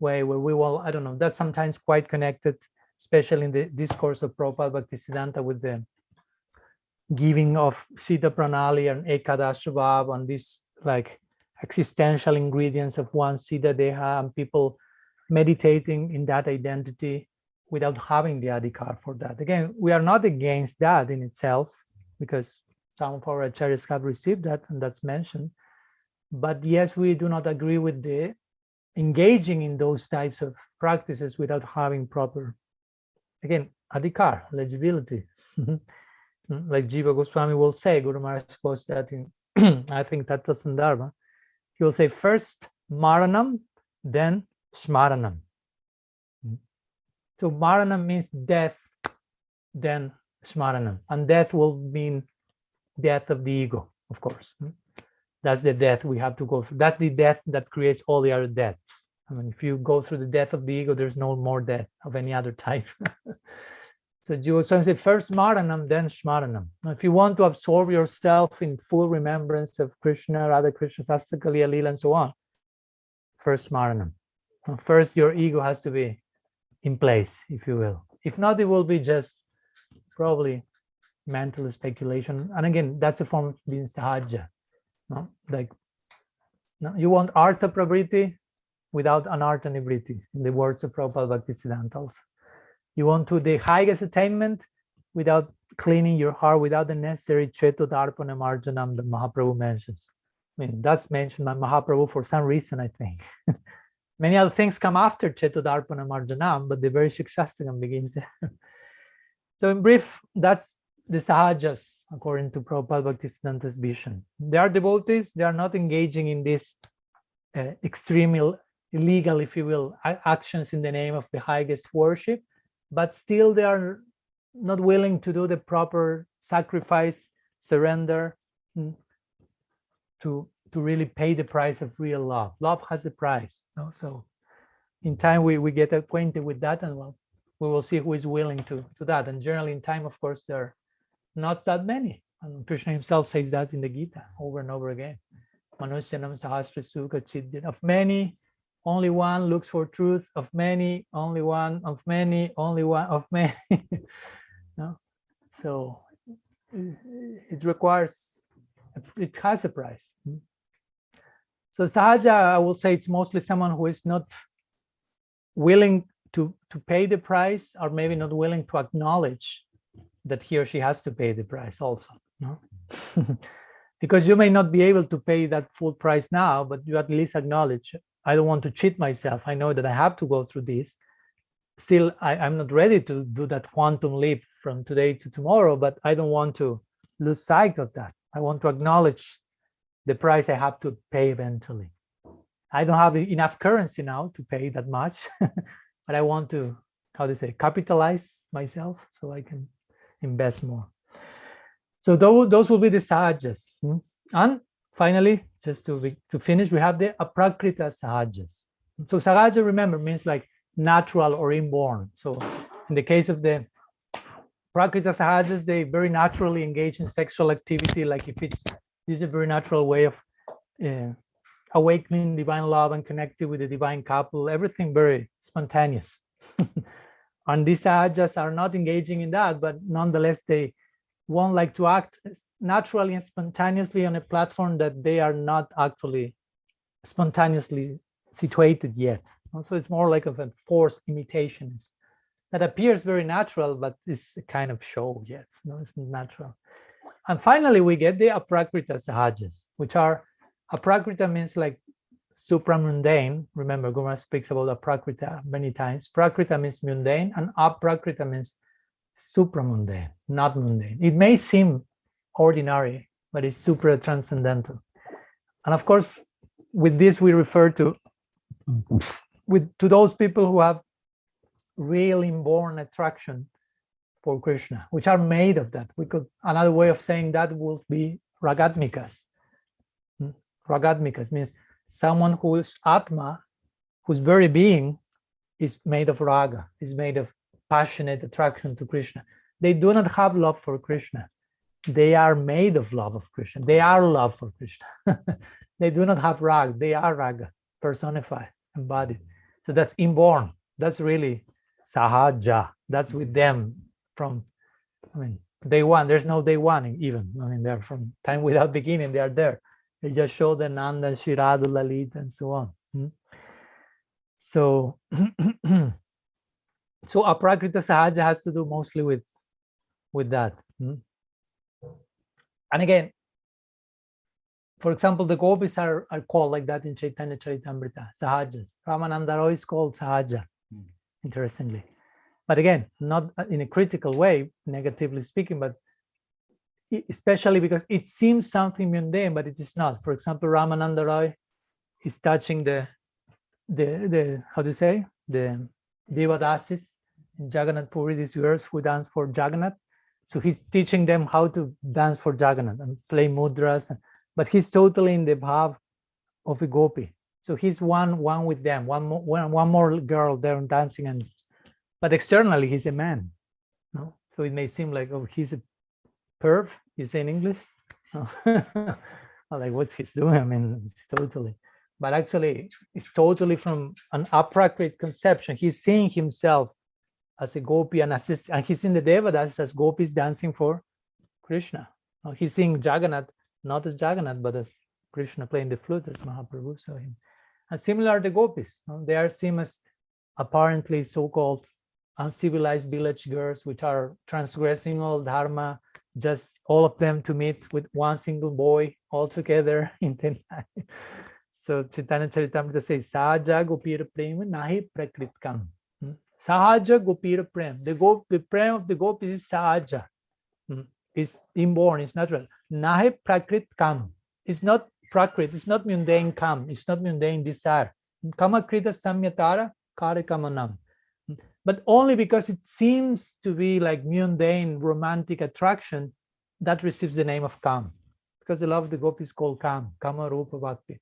way where we will, I don't know, that's sometimes quite connected, especially in the discourse of Prabhupada Bhaktisiddhanta with the giving of Sita Pranali and Ekadashabhav on these like existential ingredients of one Siddha Deha, and people meditating in that identity without having the adhikar for that. Again, we are not against that in itself, because some of our acharyas have received that, and that's mentioned. But yes, we do not agree with the engaging in those types of practices without having proper, again, adhikar, legibility. Like Jiva Goswami will say, Guru Maharaj quotes that in, I think, Tattva Sandarbha. He will say, first maranam, then smaranam. So maranam means death, then smaranam. And death will mean death of the ego, of course. That's the death we have to go through. That's the death that creates all the other deaths. I mean, if you go through the death of the ego, there's no more death of any other type. So Jiva Goswami said, first maranam, then smaranam. Now, if you want to absorb yourself in full remembrance of Krishna, Radha Krishna, Sastra, Kaliya, Leela, and so on, first smaranam. First, your ego has to be in place, if you will. If not, it will be just probably mental speculation. And again, that's a form of being sahaja. No? Like, no, you want artha pravriti without anartha nivriti, in the words of Prabhupada Bhaktisiddhanta also. You want to the highest attainment without cleaning your heart, without the necessary Chetodarpana Marjanam that Mahaprabhu mentions. I mean, that's mentioned by Mahaprabhu for some reason, I think. Many other things come after Chetodarpana Marjanam, but the very Shikshastakam begins there. So in brief, that's the Sahajas, according to Prabhupada Bhaktisiddhanta's vision. They are devotees, they are not engaging in this extreme illegal, if you will, actions in the name of the highest worship, but still they are not willing to do the proper sacrifice, surrender, to really pay the price of real love. Love has a price. No? So in time we get acquainted with that, and well, we will see who is willing to that. And generally in time, of course, there are not that many. And Krishna himself says that in the Gita over and over again. Manusyanam sahasra sukha chiddin. Of many, only one looks for truth. Of many, only one. Of many, only one. Of many. No? So it requires, it has a price. So Sahaja, I will say it's mostly someone who is not willing to pay the price, or maybe not willing to acknowledge that he or she has to pay the price also. No? Because you may not be able to pay that full price now, but you at least acknowledge, I don't want to cheat myself. I know that I have to go through this. Still, I'm not ready to do that quantum leap from today to tomorrow, but I don't want to lose sight of that. I want to acknowledge the price I have to pay eventually. I don't have enough currency now to pay that much, but I want to, how to say, capitalize myself so I can invest more. So those will be the Sahajiyas. And finally, just to finish, we have the Aprakrita Sahajiyas. So Sahaja, remember, means like natural or inborn. So in the case of the Prakrita Sahajiyas, they very naturally engage in sexual activity, like if this is a very natural way of awakening divine love and connecting with the divine couple, everything very spontaneous. And these Sahajiyas are not engaging in that, but nonetheless, they won't like to act naturally and spontaneously on a platform that they are not actually spontaneously situated yet. So it's more like of a forced imitation that appears very natural, but is a kind of show yet. No, it's not natural. And finally, we get the Aprakrita Sahajiyas, which are, Aprakrita means like supramundane. Remember, Gurma speaks about Aprakrita many times. Prakrita means mundane, and Aprakrita means supramundane, not mundane. It may seem ordinary, but it's super transcendental. And of course, with this, we refer to those people who have real inborn attraction for Krishna, which are made of that. Another way of saying that would be ragatmikas. Ragatmikas means someone whose atma, whose very being is made of raga, is made of passionate attraction to Krishna. They do not have love for Krishna. They are made of love of Krishna. They are love for Krishna. They do not have raga. They are raga, personified, embodied. So that's inborn. That's really sahaja. That's with them from, day one. There's no day one even. They're from time without beginning. They are there. They just show the Nanda, Shirada, Lalit, and so on. So, so Aprakrita Sahaja has to do mostly with that. And again, for example, the gopis are called like that in Chaitanya Charitamrita, Sahajas. Ramananda Roy is called Sahaja, interestingly. But again, not in a critical way, negatively speaking, but especially because it seems something mundane, but it is not. For example, Ramananda Roy is touching the how do you say, the Devadasis in Jagannath Puri, these girls who dance for Jagannath. So he's teaching them how to dance for Jagannath and play mudras, but he's totally in the bhav of a gopi. So he's one with them, one more girl there dancing, but externally he's a man. No? So it may seem like, oh, he's a perv, you say in English? Oh. Like, what's he doing? It's totally. But actually, it's totally from an Aprakrit conception. He's seeing himself as a gopi and assist, and he's in the Devadas as gopis dancing for Krishna. He's seeing Jagannath not as Jagannath, but as Krishna playing the flute, as Mahaprabhu saw him. And similar are the gopis. They are seen as apparently so-called uncivilized village girls, which are transgressing all dharma, just all of them to meet with one single boy all together in the night. So Chaitanya Charitamrita says, Sahaja Gopira Prema Nahi Prakritkam. Sahaja Gopira Prem. The prem of the gopis is Sahaja. It's inborn, it's natural. Nahi Prakritkam. It's not Prakrit, it's not mundane kam, it's not mundane desire. Kamakrita Samyatara Karikamanam. but only because it seems to be like mundane romantic attraction that receives the name of Kam, because the love of the gopis is called Kam, Kama Rupa Bhakti.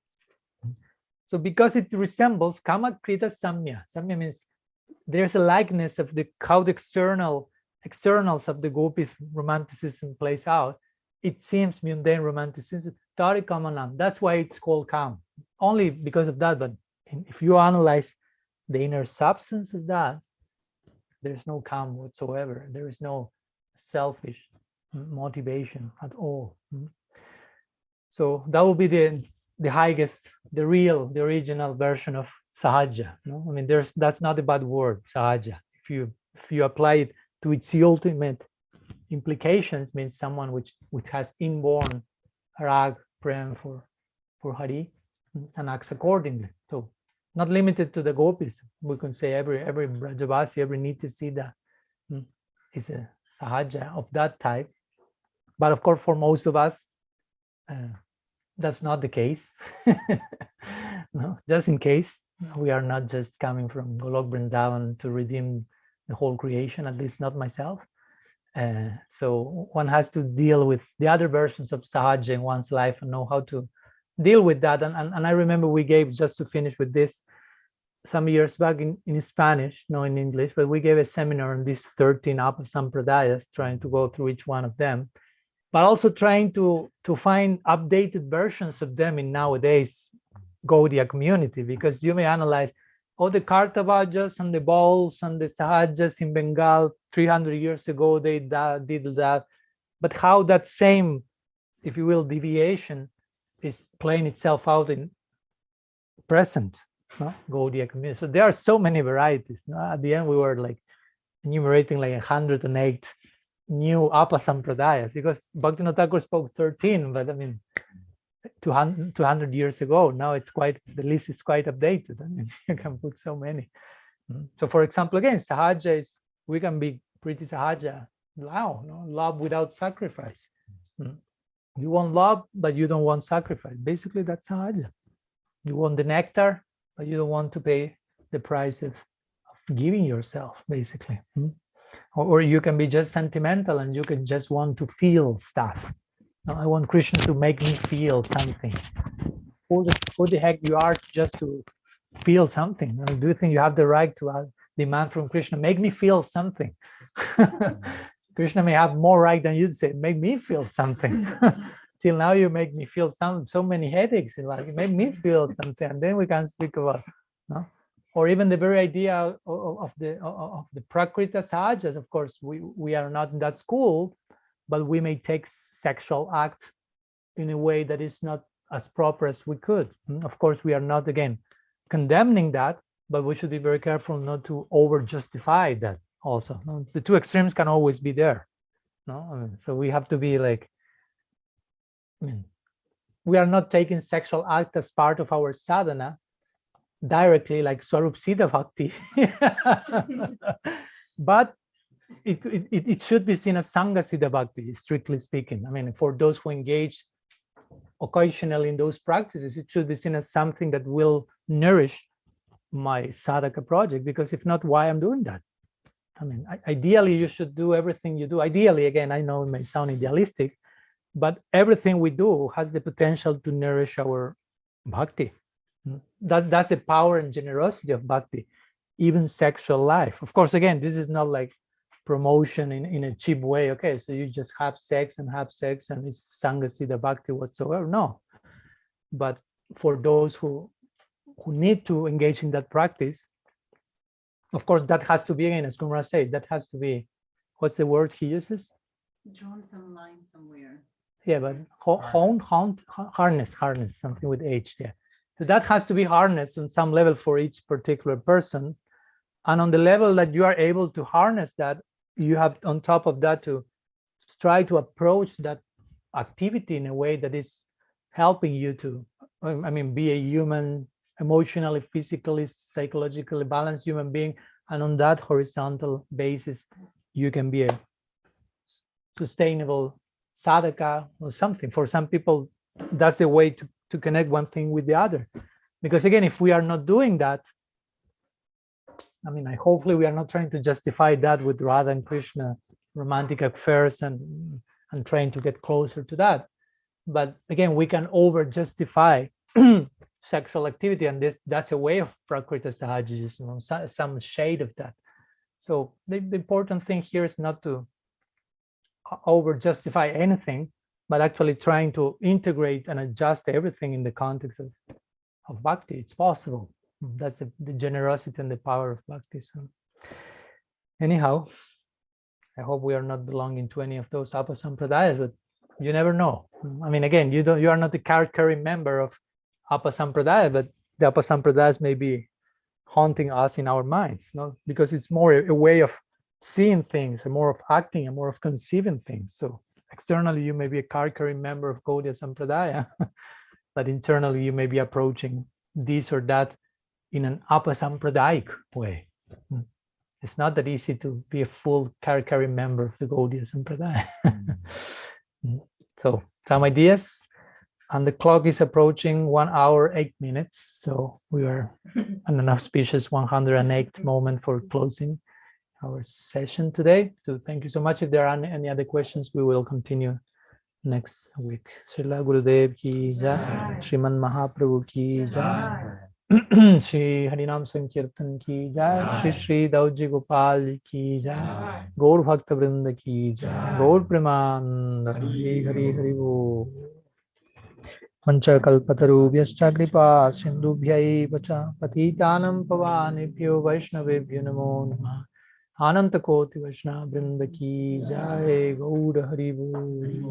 So because it resembles Kama Krita Samya. Samya means there's a likeness of how the externals of the gopis romanticism plays out. It seems mundane romanticism. Tari Kamanam. That's why it's called Kam. Only because of that. But if you analyze the inner substance of that, there's no Kam whatsoever. There is no selfish motivation at all. So that will be the highest, the original version of Sahaja. No? I mean, that's not a bad word, Sahaja. If you apply it to its ultimate implications, means someone which has inborn rag, prem for Hari, and acts accordingly. So not limited to the gopis. We can say every Brajavasi, every Nityasiddha is a Sahaja of that type. But of course, for most of us, that's not the case. No, just in case, we are not just coming from Golok Vrindavan to redeem the whole creation, at least not myself. So one has to deal with the other versions of Sahaja in one's life and know how to deal with that. And I remember we gave, just to finish with this, some years back in Spanish, no in English, but we gave a seminar on these 13 Apasampradayas, trying to go through each one of them, but also trying to find updated versions of them in nowadays Gaudiya community, because you may analyze, the Kartavajas and the Bauls and the Sahajas in Bengal 300 years ago, they did that, but how that same, if you will, deviation is playing itself out in present Gaudiya community. So there are so many varieties. At the end, we were like enumerating like 108 new Apasampradayas, because Bhaktivinoda Thakur spoke 13, but I mean, 200 years ago, now it's the list is quite updated. I mean, you can put so many. So for example, again, Sahaja is, we can be pretty Sahaja, love without sacrifice. You want love, but you don't want sacrifice. Basically, that's Sahaja. You want the nectar, but you don't want to pay the price of giving yourself, basically. Or you can be just sentimental and you can just want to feel stuff. I want Krishna to make me feel something. Who the heck you are just to feel something? Do you think you have the right to demand from Krishna, make me feel something? Krishna may have more right than you to say, make me feel something. Till now you make me feel so many headaches in life. You make me feel something, and then we can speak about, or even the very idea of the Prakrita Sahajas. Of course, we are not in that school, but we may take sexual act in a way that is not as proper as we could. Of course, we are not, again, condemning that, but we should be very careful not to over-justify that also. The two extremes can always be there. So we have to be like, we are not taking sexual act as part of our sadhana directly, like Swarup Siddha Bhakti. But it should be seen as Sangha Siddha Bhakti, strictly speaking. I mean, for those who engage occasionally in those practices, it should be seen as something that will nourish my sadhaka project, because if not, why I'm doing that? I mean, ideally, you should do everything you do. Ideally, again, I know it may sound idealistic, but everything we do has the potential to nourish our bhakti. That's the power and generosity of bhakti, even sexual life. Of course, again, this is not like promotion in a cheap way. Okay, so you just have sex and it's Sangha Siddha Bhakti whatsoever. No. But for those who need to engage in that practice, of course, that has to be, again, as Kumra said, that has to be, what's the word he uses? Drawn some line somewhere. Yeah, but harness, something with H. Yeah. So that has to be harnessed on some level for each particular person. And on the level that you are able to harness that, you have on top of that to try to approach that activity in a way that is helping you to, be a human, emotionally, physically, psychologically balanced human being. And on that horizontal basis, you can be a sustainable sadhaka or something. For some people, that's a way to connect one thing with the other. Because again, if we are not doing that, I mean, hopefully we are not trying to justify that with Radha and Krishna romantic affairs and trying to get closer to that. But again, we can over justify sexual activity, and that's a way of Prakriti Sahajiyas, some shade of that. So the important thing here is not to over justify anything, but actually trying to integrate and adjust everything in the context of bhakti. It's possible. That's the generosity and the power of bhakti. So anyhow, I hope we are not belonging to any of those apasampradayas, but you never know. I mean, again, you are not the card-carrying member of apasampradaya, but the apasampradayas may be haunting us in our minds, because it's more a way of seeing things, and more of acting, and more of conceiving things. So externally, you may be a card-carrying member of Gaudiya Sampradaya, but internally, you may be approaching this or that in an apasampradayic way. It's not that easy to be a full card-carrying member of the Gaudiya Sampradaya. So some ideas, and the clock is approaching 1 hour, 8 minutes. So we are in an auspicious 108th moment for closing our session today. So thank you so much. If there are any other questions, we will continue next week. Srila Gurudev ki jai, Sriman Mahaprabhu ki jai, Shri Harinam Sankirtan ki jai, Shri Shri Dauji Gopal ki jai, Gaur Bhakta Vrinda ki jai, Gaur Premananda, Hari Hari Hari Bo. Panchakalpatarubhyascha kripa sindhubhyaiva cha patitanam pavanebhyo vaishnavebhyo namo namah. Ananta Koti Vaishnava Vrinda ki jai, Gaur Hari Bo.